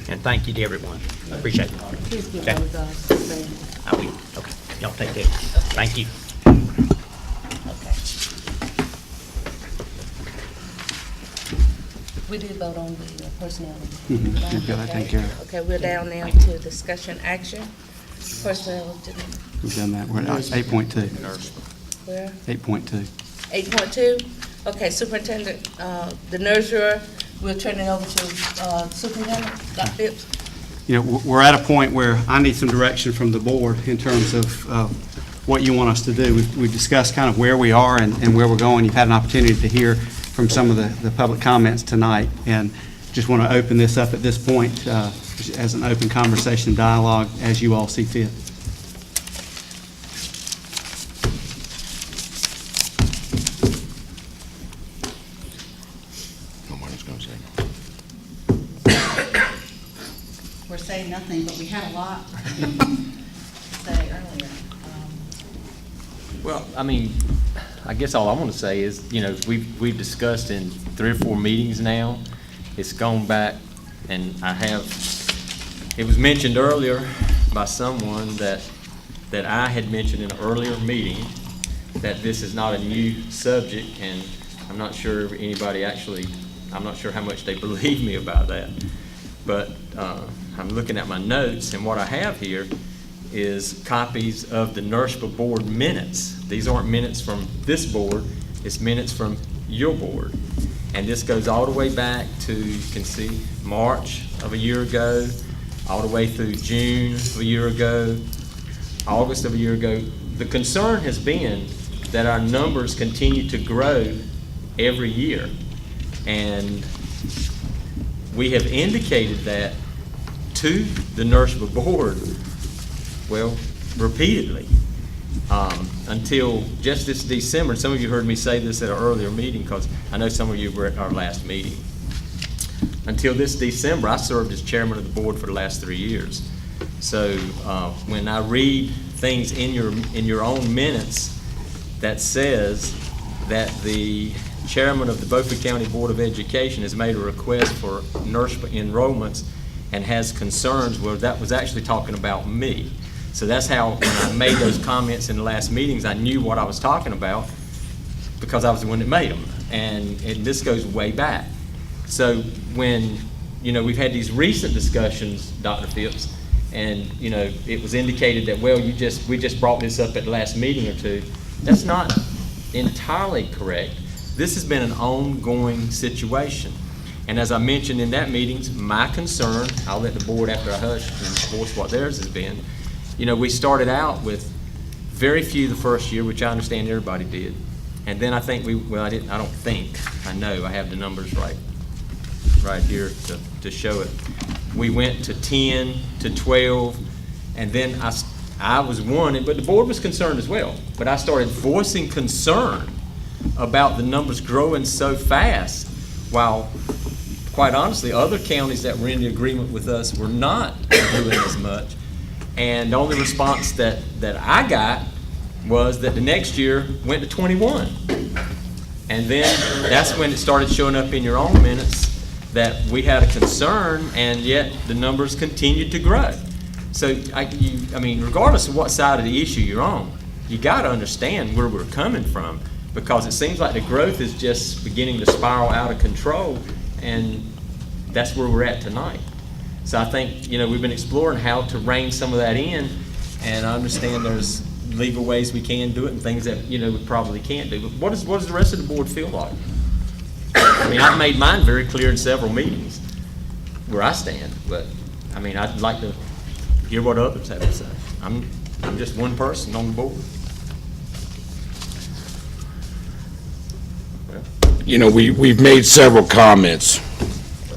And thank you to everyone. I appreciate it. Please give Okay. those, saying. I will. Okay. Y'all take care. Thank you. Okay. We did vote on the personnel. Mhm. You've got that taken care of. Okay, we're down now to discussion action. Personnel, We've done that. We're at 8.2. where? 8.2. 8.2? Okay, Superintendent, the nursery, we'll turn it over to Superintendent, Dr. Phipps. You know, we're at a point where I need some direction from the board in terms of what you want us to do. We've discussed kind of where we are and where we're going. You've had an opportunity to hear from some of the public comments tonight, and just want to open this up at this point as an open conversation dialogue as you all see fit. We're saying nothing, but we had a lot to say earlier. Well, I mean, I guess all I want to say is, you know, we've discussed in 3 or 4 meetings now. It's gone back, and it was mentioned earlier by someone that I had mentioned in an earlier meeting that this is not a new subject, and I'm not sure if anybody actually, I'm not sure how much they believe me about that. But I'm looking at my notes, and what I have here is copies of the NERSBA board minutes. These aren't minutes from this board, it's minutes from your board. And this goes all the way back to, you can see, March of a year ago, all the way through June of a year ago, August of a year ago. The concern has been that our numbers continue to grow every year. And we have indicated that to the NERSPA board, well, repeatedly, until just this December. Some of you heard me say this at an earlier meeting, because I know some of you were at our last meeting. Until this December, I served as chairman of the board for the last 3 years. So when I read things in your own minutes that says that the chairman of the Beaufort County Board of Education has made a request for NERSPA enrollments and has concerns, well, that was actually talking about me. So that's how, when I made those comments in the last meetings, I knew what I was talking about, because I was the one that made them. And this goes way back. So when, we've had these recent discussions, Dr. Phipps, and, it was indicated that, well, we just brought this up at the last meeting or two. That's not entirely correct. This has been an ongoing situation. And as I mentioned in that meeting, my concern, I'll let the board, after I hush, enforce what theirs has been. We started out with very few the first year, which I understand everybody did. And then I think I know, I have the numbers right here to show it. We went to 10, to 12, and then I was one, but the board was concerned as well. But I started voicing concern about the numbers growing so fast, while, quite honestly, other counties that were in the agreement with us were not doing as much. And the only response that I got was that the next year went to 21. And then that's when it started showing up in your own minutes that we had a concern, and yet the numbers continued to grow. So, regardless of what side of the issue you're on, you got to understand where we're coming from, because it seems like the growth is just beginning to spiral out of control, and that's where we're at tonight. So I think, we've been exploring how to rein some of that in, and I understand there's legal ways we can do it and things that, we probably can't do. But what does the rest of the board feel like? I've made mine very clear in several meetings where I stand, but, I'd like to hear what others have to say. I'm just one person on the board. We've made several comments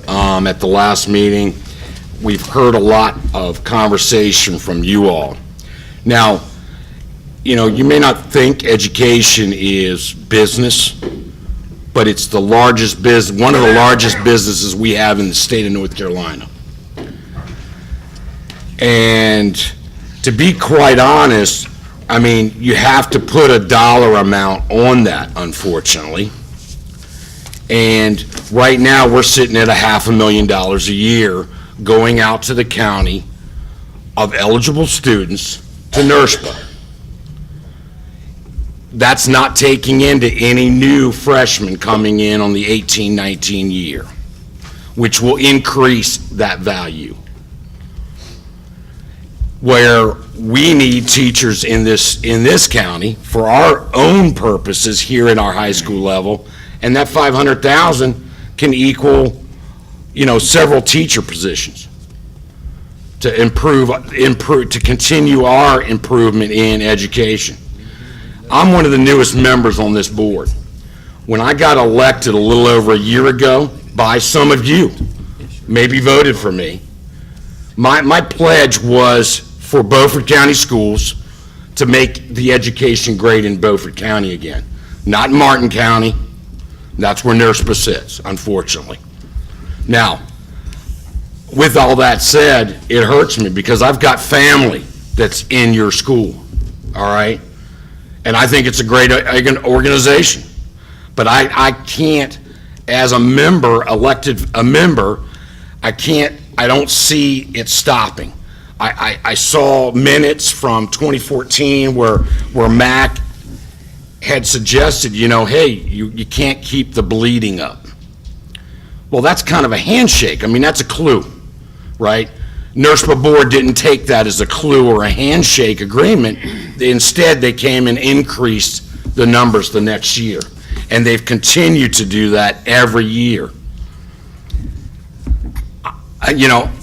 at the last meeting. We've heard a lot of conversation from you all. Now, you may not think education is business, but it's the largest one of the largest businesses we have in the state of North Carolina. And to be quite honest, you have to put a dollar amount on that, unfortunately. And right now, we're sitting at $500,000 a year going out to the county of eligible students to NERSPA. That's not taking into any new freshmen coming in on the 18-19 year, which will increase that value. Where we need teachers in this county for our own purposes here at our high school level, and that $500,000 can equal, several teacher positions to improve, to continue our improvement in education. I'm one of the newest members on this board. When I got elected a little over a year ago by some of you, maybe voted for me, my pledge was for Beaufort County schools to make the education great in Beaufort County again, not in Martin County. That's where NERSPA sits, unfortunately. Now, with all that said, it hurts me because I've got family that's in your school, all right? And I think it's a great organization. But I can't, as a member, I don't see it stopping. I saw minutes from 2014 where Mac had suggested, hey, you can't keep the bleeding up. Well, that's kind of a handshake. That's a clue, right? NERSPA board didn't take that as a clue or a handshake agreement. Instead, they came and increased the numbers the next year. And they've continued to do that every year.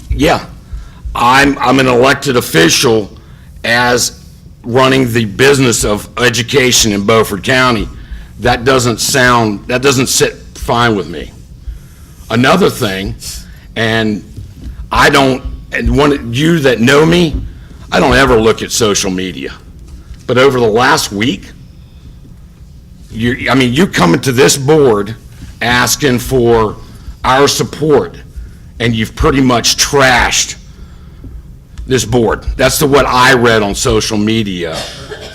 Yeah, I'm an elected official as running the business of education in Beaufort County. That doesn't sit fine with me. Another thing, And I don't, and you that know me, I don't ever look at social media. But over the last week, you're coming to this board asking for our support, and you've pretty much trashed this board. That's what I read on social media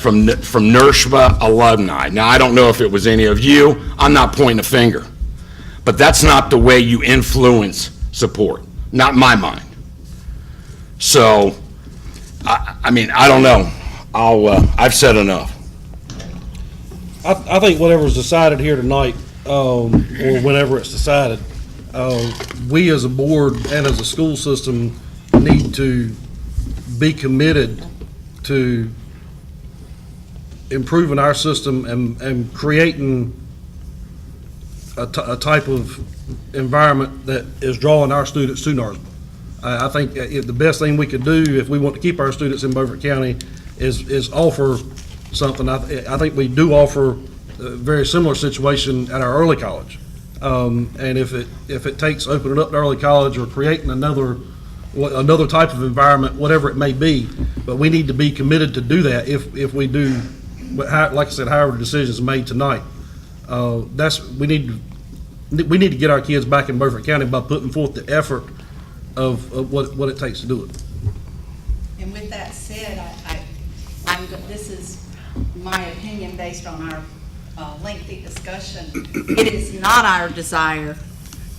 from NERSHBA alumni. Now, I don't know if it was any of you. I'm not pointing a finger. But that's not the way you influence support, not in my mind. So, I don't know. I've said enough. I think whatever's decided here tonight, or whenever it's decided, we as a board and as a school system need to be committed to improving our system and creating a type of environment that is drawing our students to NERSBA. I think the best thing we could do if we want to keep our students in Beaufort County is offer something. I think we do offer a very similar situation at our early college. And if it takes opening up the early college or creating another type of environment, whatever it may be, but we need to be committed to do that if we do, like I said, however the decision is made tonight. We need to get our kids back in Beaufort County by putting forth the effort of what it takes to do it. And with that said, this is my opinion based on our lengthy discussion. It is not our desire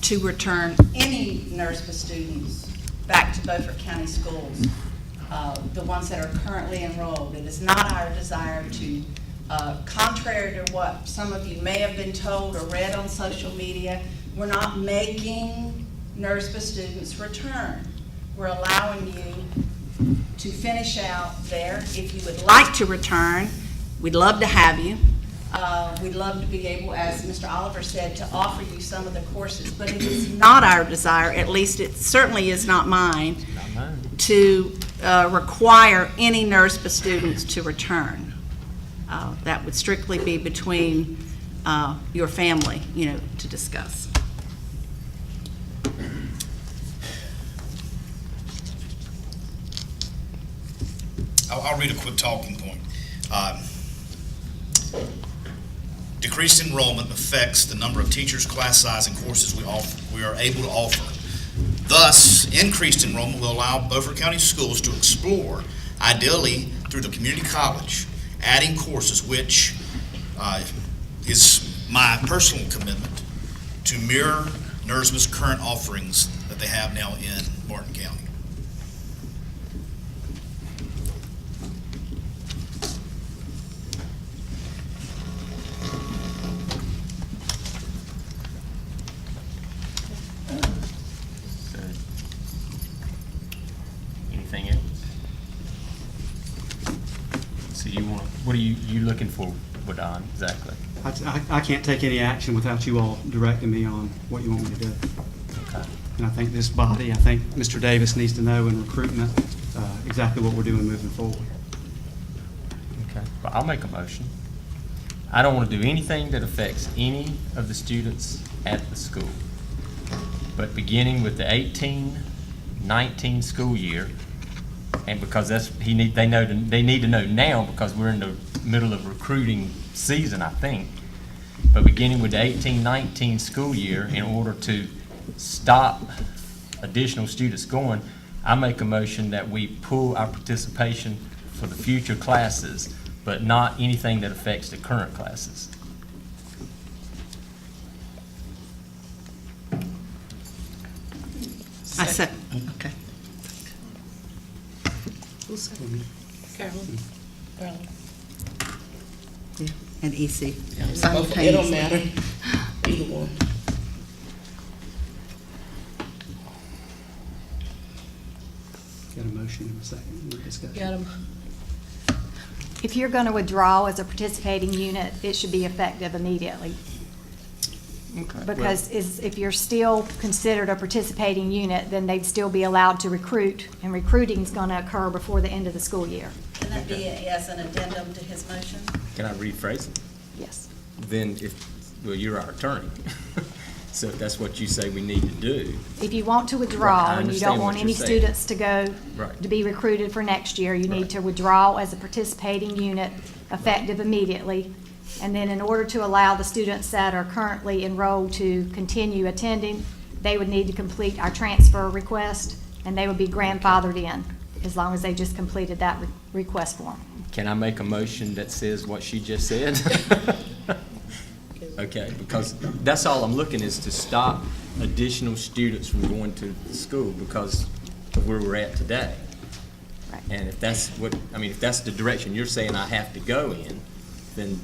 to return any NERSBA students back to Beaufort County schools, the ones that are currently enrolled. It is not our desire to, contrary to what some of you may have been told or read on social media, we're not making NERSBA students return. We're allowing you to finish out there. If you would like to return, we'd love to have you. We'd love to be able, as Mr. Oliver said, to offer you some of the courses, but it is not our desire, at least it certainly is not mine, to require any NERSBA students to return. That would strictly be between your family, to discuss. I'll read a quick talking point. Decreased enrollment affects the number of teachers, class size, and courses we are able to offer. Thus, increased enrollment will allow Beaufort County schools to explore, ideally through the community college, adding courses, which is my personal commitment to mirror NERSBA's current offerings that they have now in Martin County. Anything else? So what are you looking for, Wadon, exactly? I can't take any action without you all directing me on what you want me to do. Okay. And I think this body, I think Mr. Davis needs to know in recruitment exactly what we're doing moving forward. Okay, well, I'll make a motion. I don't want to do anything that affects any of the students at the school. But beginning with the 18-19 school year, and because they need to know now because we're in the middle of recruiting season, I think. But beginning with the 18-19 school year, in order to stop additional students going, I make a motion that we pull our participation for the future classes, but not anything that affects the current classes. I said, okay. Who's second? Carolyn? Carolyn. Yeah, and EC. It don't matter. Either one. Got a motion in a second. Discussion. Got him. If you're going to withdraw as a participating unit, it should be effective immediately. Okay. Because if you're still considered a participating unit, then they'd still be allowed to recruit, and recruiting is going to occur before the end of the school year. Can that be as an addendum to his motion? Can I rephrase it? Yes. Then you're our attorney. So if that's what you say we need to do. If you want to Right, withdraw I and you understand don't want what any you're saying. students to go, Right. to be recruited for next year, you need to withdraw as a participating unit effective immediately. And then in order to allow the students that are currently enrolled to continue attending, they would need to complete our transfer request, and they would be grandfathered in as long as they just completed that request form. Can I make a motion that says what she just said? Okay, because that's all I'm looking is to stop additional students from going to the school because of where we're at today. And if that's what, I mean, if that's the direction you're saying I have to go in, then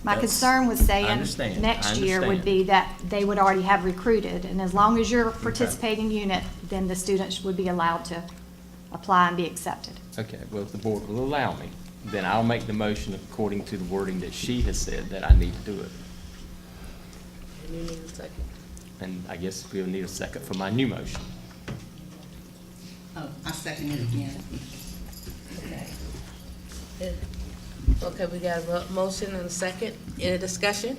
My that's- concern with I saying understand, next I year would understand. be that they would already have recruited, and as long as you're a participating unit, then the students would be allowed to apply and be accepted. Okay, well, if the board will allow me, then I'll make the motion according to the wording that she has said that I need to do it. And you need a second. And I guess we'll need a second for my new motion. Oh, I second it again. Okay. Okay, we got a motion and a second. Any discussion?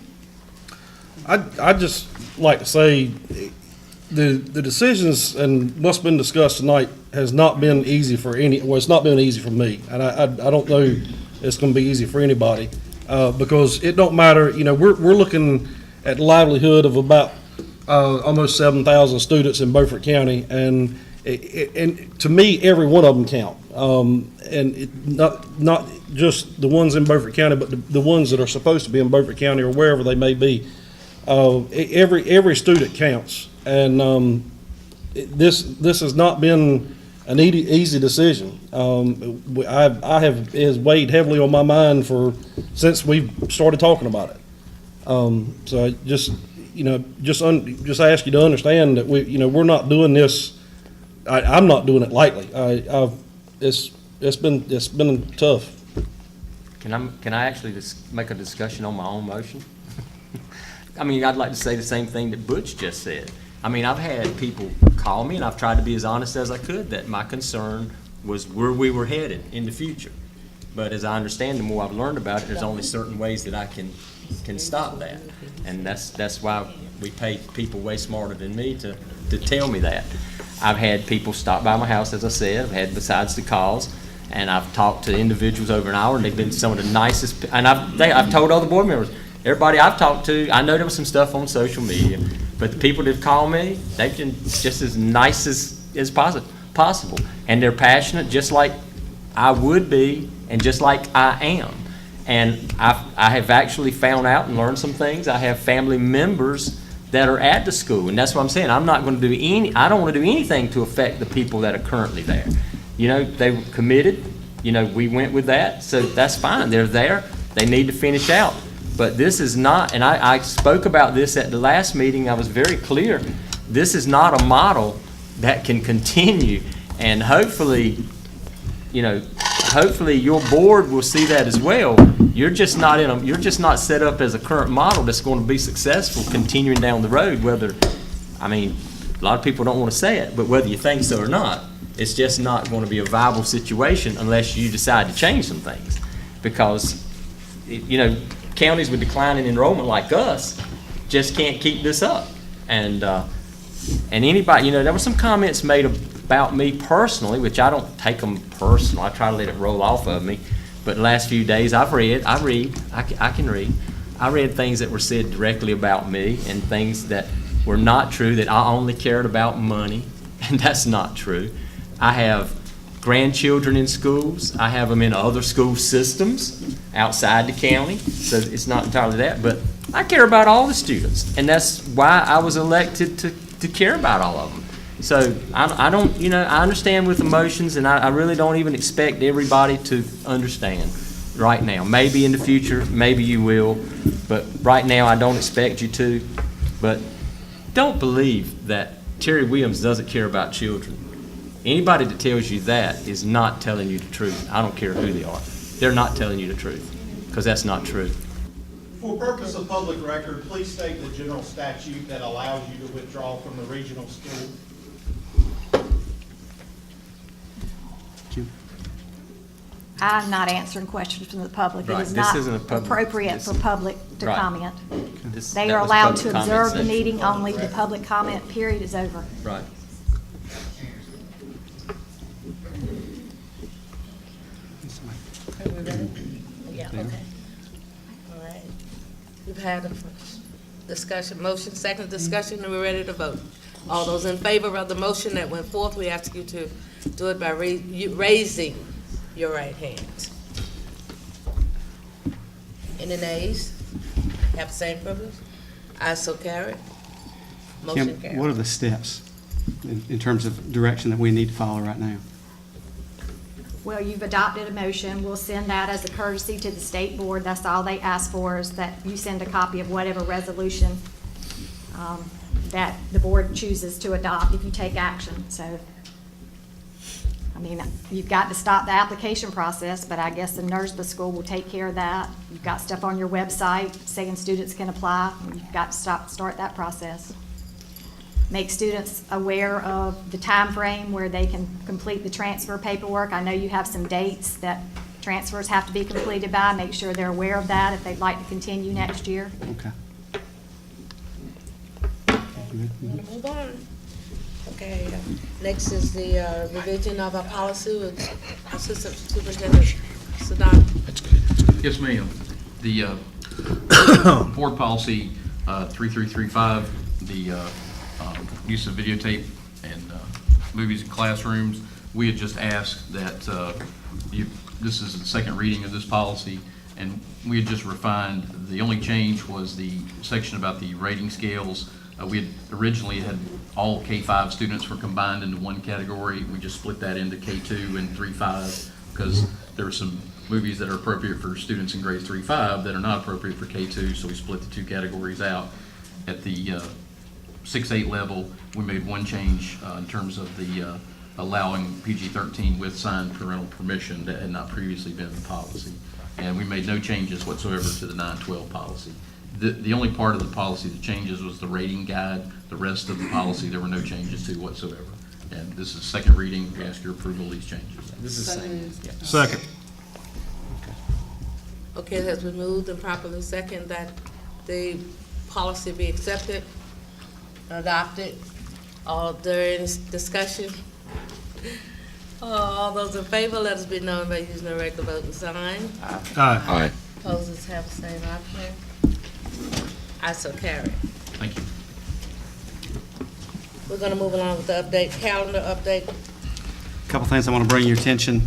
I'd just like to say, the decisions and what's been discussed tonight has not been easy for it's not been easy for me. And I don't know it's gonna be easy for anybody, because it don't matter, we're looking at the livelihood of about, almost 7,000 students in Beaufort County, and to me, every one of them count. Not just the ones in Beaufort County, but the ones that are supposed to be in Beaufort County or wherever they may be. Every student counts, and this has not been an easy decision. It has weighed heavily on my mind since we started talking about it. So I just ask you to understand that we're not doing this. I'm not doing it lightly. It's been tough. Can I actually just make a discussion on my own motion? I mean, I'd like to say the same thing that Butch just said. I mean, I've had people call me, and I've tried to be as honest as I could, that my concern was where we were headed in the future. But as I understand, the more I've learned about it, there's only certain ways that I can stop that. And that's why we pay people way smarter than me to tell me that. I've had people stop by my house, as I said. I've had, besides the calls, and I've talked to individuals over an hour, and they've been some of the nicest. And I've told other board members, everybody I've talked to, I know there was some stuff on social media, but the people that call me, they've been just as nice as possible, and they're passionate, just like I would be, and just like I am. And I have actually found out and learned some things. I have family members that are at the school, and that's what I'm saying. I'm not going to do I don't want to do anything to affect the people that are currently there. They were committed. We went with that, so that's fine. They're there. They need to finish out. But this is not, and I spoke about this at the last meeting. I was very clear. This is not a model that can continue, and hopefully your board will see that as well. You're just not set up as a current model that's going to be successful continuing down the road. A lot of people don't want to say it, but whether you think so or not, it's just not going to be a viable situation unless you decide to change some things. Because, counties with declining enrollment like us just can't keep this up. And anybody, there were some comments made about me personally, which I don't take them personal. I try to let it roll off of me. But the last few days I can read. I read things that were said directly about me and things that were not true, that I only cared about money, and that's not true. I have grandchildren in schools. I have them in other school systems outside the county, so it's not entirely that. But I care about all the students, and that's why I was elected to care about all of them. So I don't, I understand with emotions, and I really don't even expect everybody to understand right now. Maybe in the future, maybe you will, but right now I don't expect you to. But don't believe that Terry Williams doesn't care about children. Anybody that tells you that is not telling you the truth. I don't care who they are. They're not telling you the truth, because that's not true. For purpose of public record, please state the general statute that allows you to withdraw from the regional school. I'm not answering questions from the public. It Right, is this not isn't a public- appropriate for public to Right. comment. This- They that are was allowed public to comment observe the section. meeting, only the public comment period is over. Right. Are we ready? Yeah, okay. All right. We've had a discussion, motion, second discussion, and we're ready to vote. All those in favor of the motion that went forth, we ask you to do it by raising your right hand. Any nays? Have the same privilege? Ayes so carried. Motion Kim, carried. what are the steps in terms of direction that we need to follow right now? Well, you've adopted a motion. We'll send that as a courtesy to the state board. That's all they ask for, is that you send a copy of whatever resolution that the board chooses to adopt if you take action. So, I mean, you've got to stop the application process, but I guess the NERSBA school will take care of that. You've got stuff on your website saying students can apply. You've got to start that process. Make students aware of the time frame where they can complete the transfer paperwork. I know you have some dates that transfers have to be completed by. Make sure they're aware of that if they'd like to continue next year. Okay. Wanna move on? Okay, next is the revision of our policy with Assistant Superintendent Sadat. Yes, ma'am. The board policy 3335, the use of videotape and movies in classrooms, we had just asked that this is the second reading of this policy, and we had just refined. The only change was the section about the rating scales. We had originally had all K-5 students were combined into one category. We just split that into K2 and 3-5 because there were some movies that are appropriate for students in grades 3-5 that are not appropriate for K2, so we split the two categories out. At the 6-8 level, we made one change in terms of the allowing PG-13 with signed parental permission that had not previously been in the policy. And we made no changes whatsoever to the 9-12 policy. The only part of the policy that changes was the rating guide. The rest of the policy, there were no changes to whatsoever. And this is second reading. We ask your approval of these changes. This is the same. Yeah. Second. Okay, it has been moved and properly second that the policy be accepted, adopted. There any discussion? All those in favor, let us be known by using the regular voting sign. Aye. Aye. Opposers have the same option. I so carry. Thank you. We're gonna move along with the update, calendar update. A couple things I want to bring your attention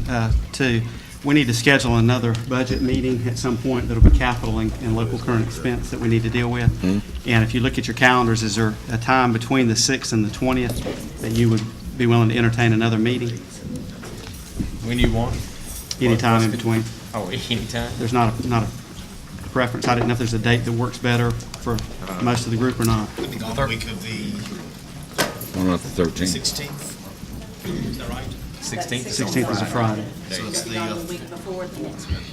to. We need to schedule another budget meeting at some point that'll be capital and local current expense that we need to deal with. And if you look at your calendars, is there a time between the 6th and the 20th that you would be willing to entertain another meeting? When you want? Any time in between? Oh, anytime? There's not a preference. I didn't know if there's a date that works better for most of the group or not. I think on the week of the Why not the 13th? 16th, is that right? 16th? 16th is a Friday. So it's the week before the next one.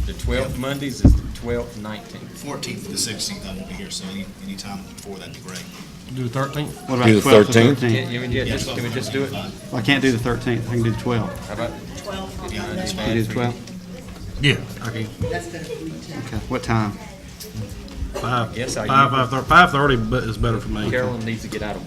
The 12th Mondays is the 12th, 19th. 14th to the 16th, I won't be here, so any time before that'd be great. Do the 13th? What about Do the the 12th or 13th? 13th? Can we just do it? Well, I can't do the 13th. I can do the 12th. How about? 12 on Yeah, Monday. that's Can you do the 12th? Yeah, okay. That's good for me too. Okay. What time? 5:30 is better for me. Carolyn needs to get out of.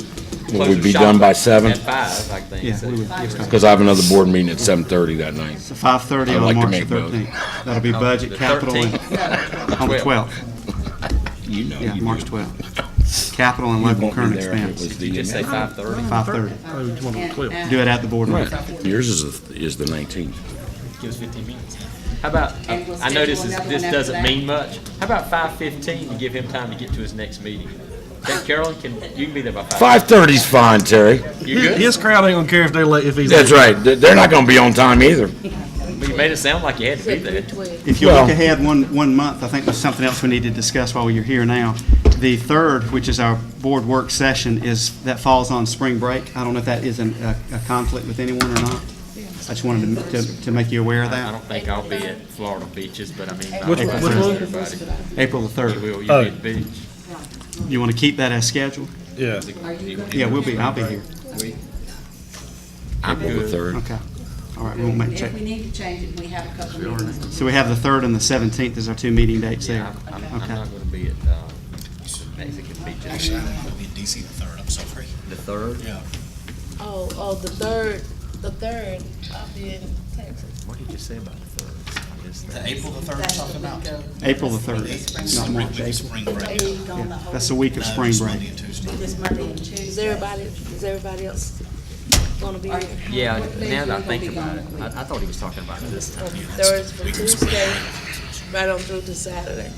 Will we be done by 7? At 5, I think. Yeah, so. we will. Because I have another board meeting at 7:30 that night. So 5:30 I'd on like to March make both. 13th. That'll be No, budget, the capital, and 13th. on the 12th. You know. Yeah, you March do. 12th. Capital and You local won't be current there if it expense. was the Did you say 5:30? 5:30. Oh, you want to clip? Do it at the board meeting. Right. Yours is the 19th. Give us 15 minutes. How about, I know this doesn't mean much. How about 5:15 to give him time to get to his next meeting? Okay, Carolyn, you can be there by 5. 5:30's fine, Terry. You good? His crowd ain't gonna care if they're late, if he's. That's right. They're not gonna be on time either. Well, you made it sound like you had to be there. If you Well- look ahead one month, I think there's something else we need to discuss while you're here now. The 3rd, which is our board work session, that falls on spring break. I don't know if that is a conflict with anyone or not. I just wanted to make you aware of I that. don't think I'll be at Florida beaches, but I mean, I'll Which be one? there Which for one? everybody. April the You 3rd. will, you'll be at the beach. You want to keep that as scheduled? Yeah. Yeah, I'll be here. We- April the 3rd. Okay. All right, we won't make If check. we need to change it, we have a couple of meetings. So we have the 3rd and the 17th as our 2 meeting dates there. Yeah, I'm Okay. not gonna be at, next it could be just. Actually, I'm going to be in DC the 3rd, I'm sorry. The 3rd? Yeah. Oh, the third, I'll be in Texas. What did you say about the 3rd? The April the 3rd we're talking about? April the 3rd, not March, April. Spring break. Yeah, that's the week of No, spring just break. Monday and Tuesday. This Monday and Tuesday. Is everybody else gonna be here? Yeah, now that I think about it, I thought he was talking about it this time. Third from Tuesday, right on through to Saturday.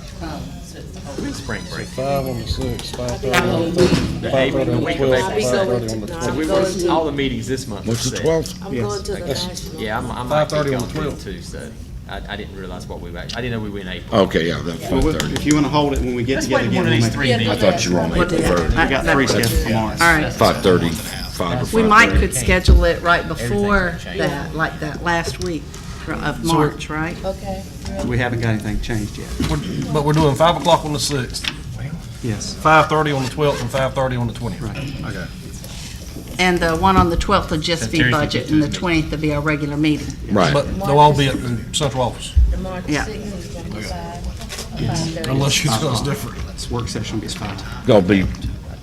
Spring break. 5 on the 6th, 5:30 I'll on be- the 5:30 on the 12th, I'll be 5:30 going on the to- 12th. So we I'm going were, to- all the meetings this month. What's the set. 12th? I'm Yes. going to the national. Yeah, I might 5:30 be on the on 12th. too, so I didn't realize what we were, I didn't know we were in April. Okay, yeah, that's Well, 5:30. if you want to hold it when we get Let's together wait again, one of we'll these make three it. meetings. I thought you were on April 3rd. We got 3 scheduled for March. All right. 5:30, 5 or 5:30. We might could schedule it right before that, like that last week of March, right? Okay. We haven't got anything changed yet. But we're doing 5 o'clock on the 6th, Yes. 5:30 on the 12th, and 5:30 on the 20th. Right. Okay. And the one on the 12th will just be Tuesday, budget, and the 20th will be our regular meeting. Right. But they'll all be at the central office, The March Yeah. 6th is gonna be 5:30. unless you tell us different. This work session will be spot. Gonna be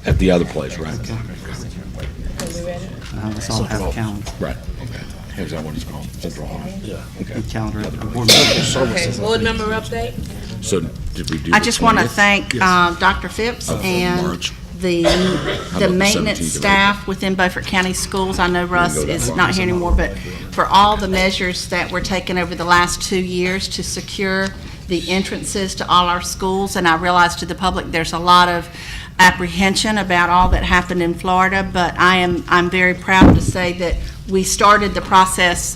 at the other place, right? Okay. Okay, we ready? Let's all have a calendar. Right, okay. Is that what it's called? Central Hall? Yeah. Okay. Calendar of the board meeting. Okay, board member update? So did we do? I the just want to 20th? thank Dr. Phipps Of and March. the about the maintenance 17th of staff within Beaufort County Schools. I know Russ go that is far. not here anymore, but for all the measures that were taken over the last 2 years to secure the entrances to all our schools. And I realize to the public, there's a lot of apprehension about all that happened in Florida, but I'm very proud to say that we started the process.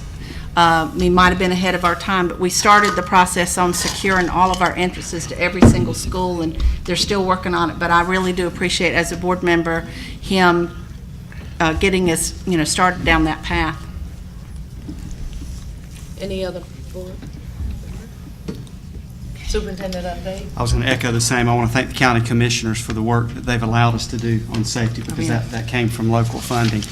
We might have been ahead of our time, but we started the process on securing all of our entrances to every single school, and they're still working on it. But I really do appreciate, as a board member, him getting us, started down that path. Any other board? Superintendent update? I was going to echo the same. I want to thank the county commissioners for the work that they've allowed us to do on safety, because that came from local funding.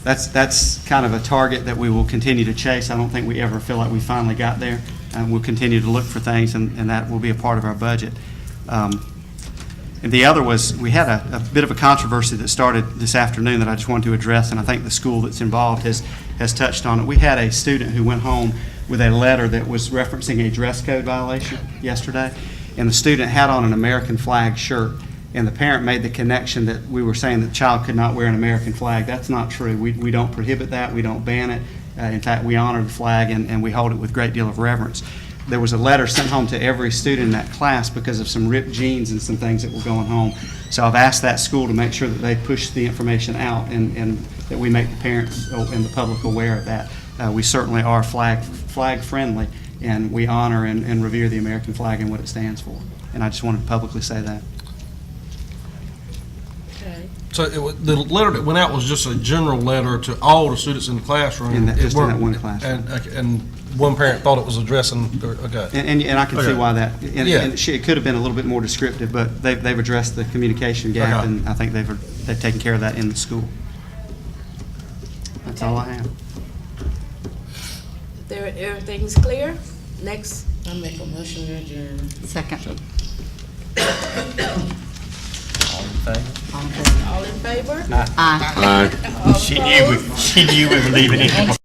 That's kind of a target that we will continue to chase. I don't think we ever feel like we finally got there. We'll continue to look for things, and that will be a part of our budget. And the other was, we had a bit of a controversy that started this afternoon that I just wanted to address, and I think the school that's involved has touched on it. We had a student who went home with a letter that was referencing a dress code violation yesterday, and the student had on an American flag shirt. And the parent made the connection that we were saying that the child could not wear an American flag. That's not true. We don't prohibit that. We don't ban it. In fact, we honor the flag, and we hold it with a great deal of reverence. There was a letter sent home to every student in that class because of some ripped jeans and some things that were going home. So I've asked that school to make sure that they push the information out, and that we make the parents and the public aware of that. We certainly are flag friendly, and we honor and revere the American flag and what it stands for. And I just wanted to publicly say that. So the letter that went out was just a general letter to all the students in the classroom. Just in that one classroom. And one parent thought it was addressing, okay. And I can see Okay. why that, Yeah. and it could have been a little bit more descriptive, but they've addressed the communication gap, Okay. and I think they've taken care of that in the school. That's all I have. Everything's clear? Next. I make a motion to adjourn. Second. All in favor? Aye. She knew we were leaving it.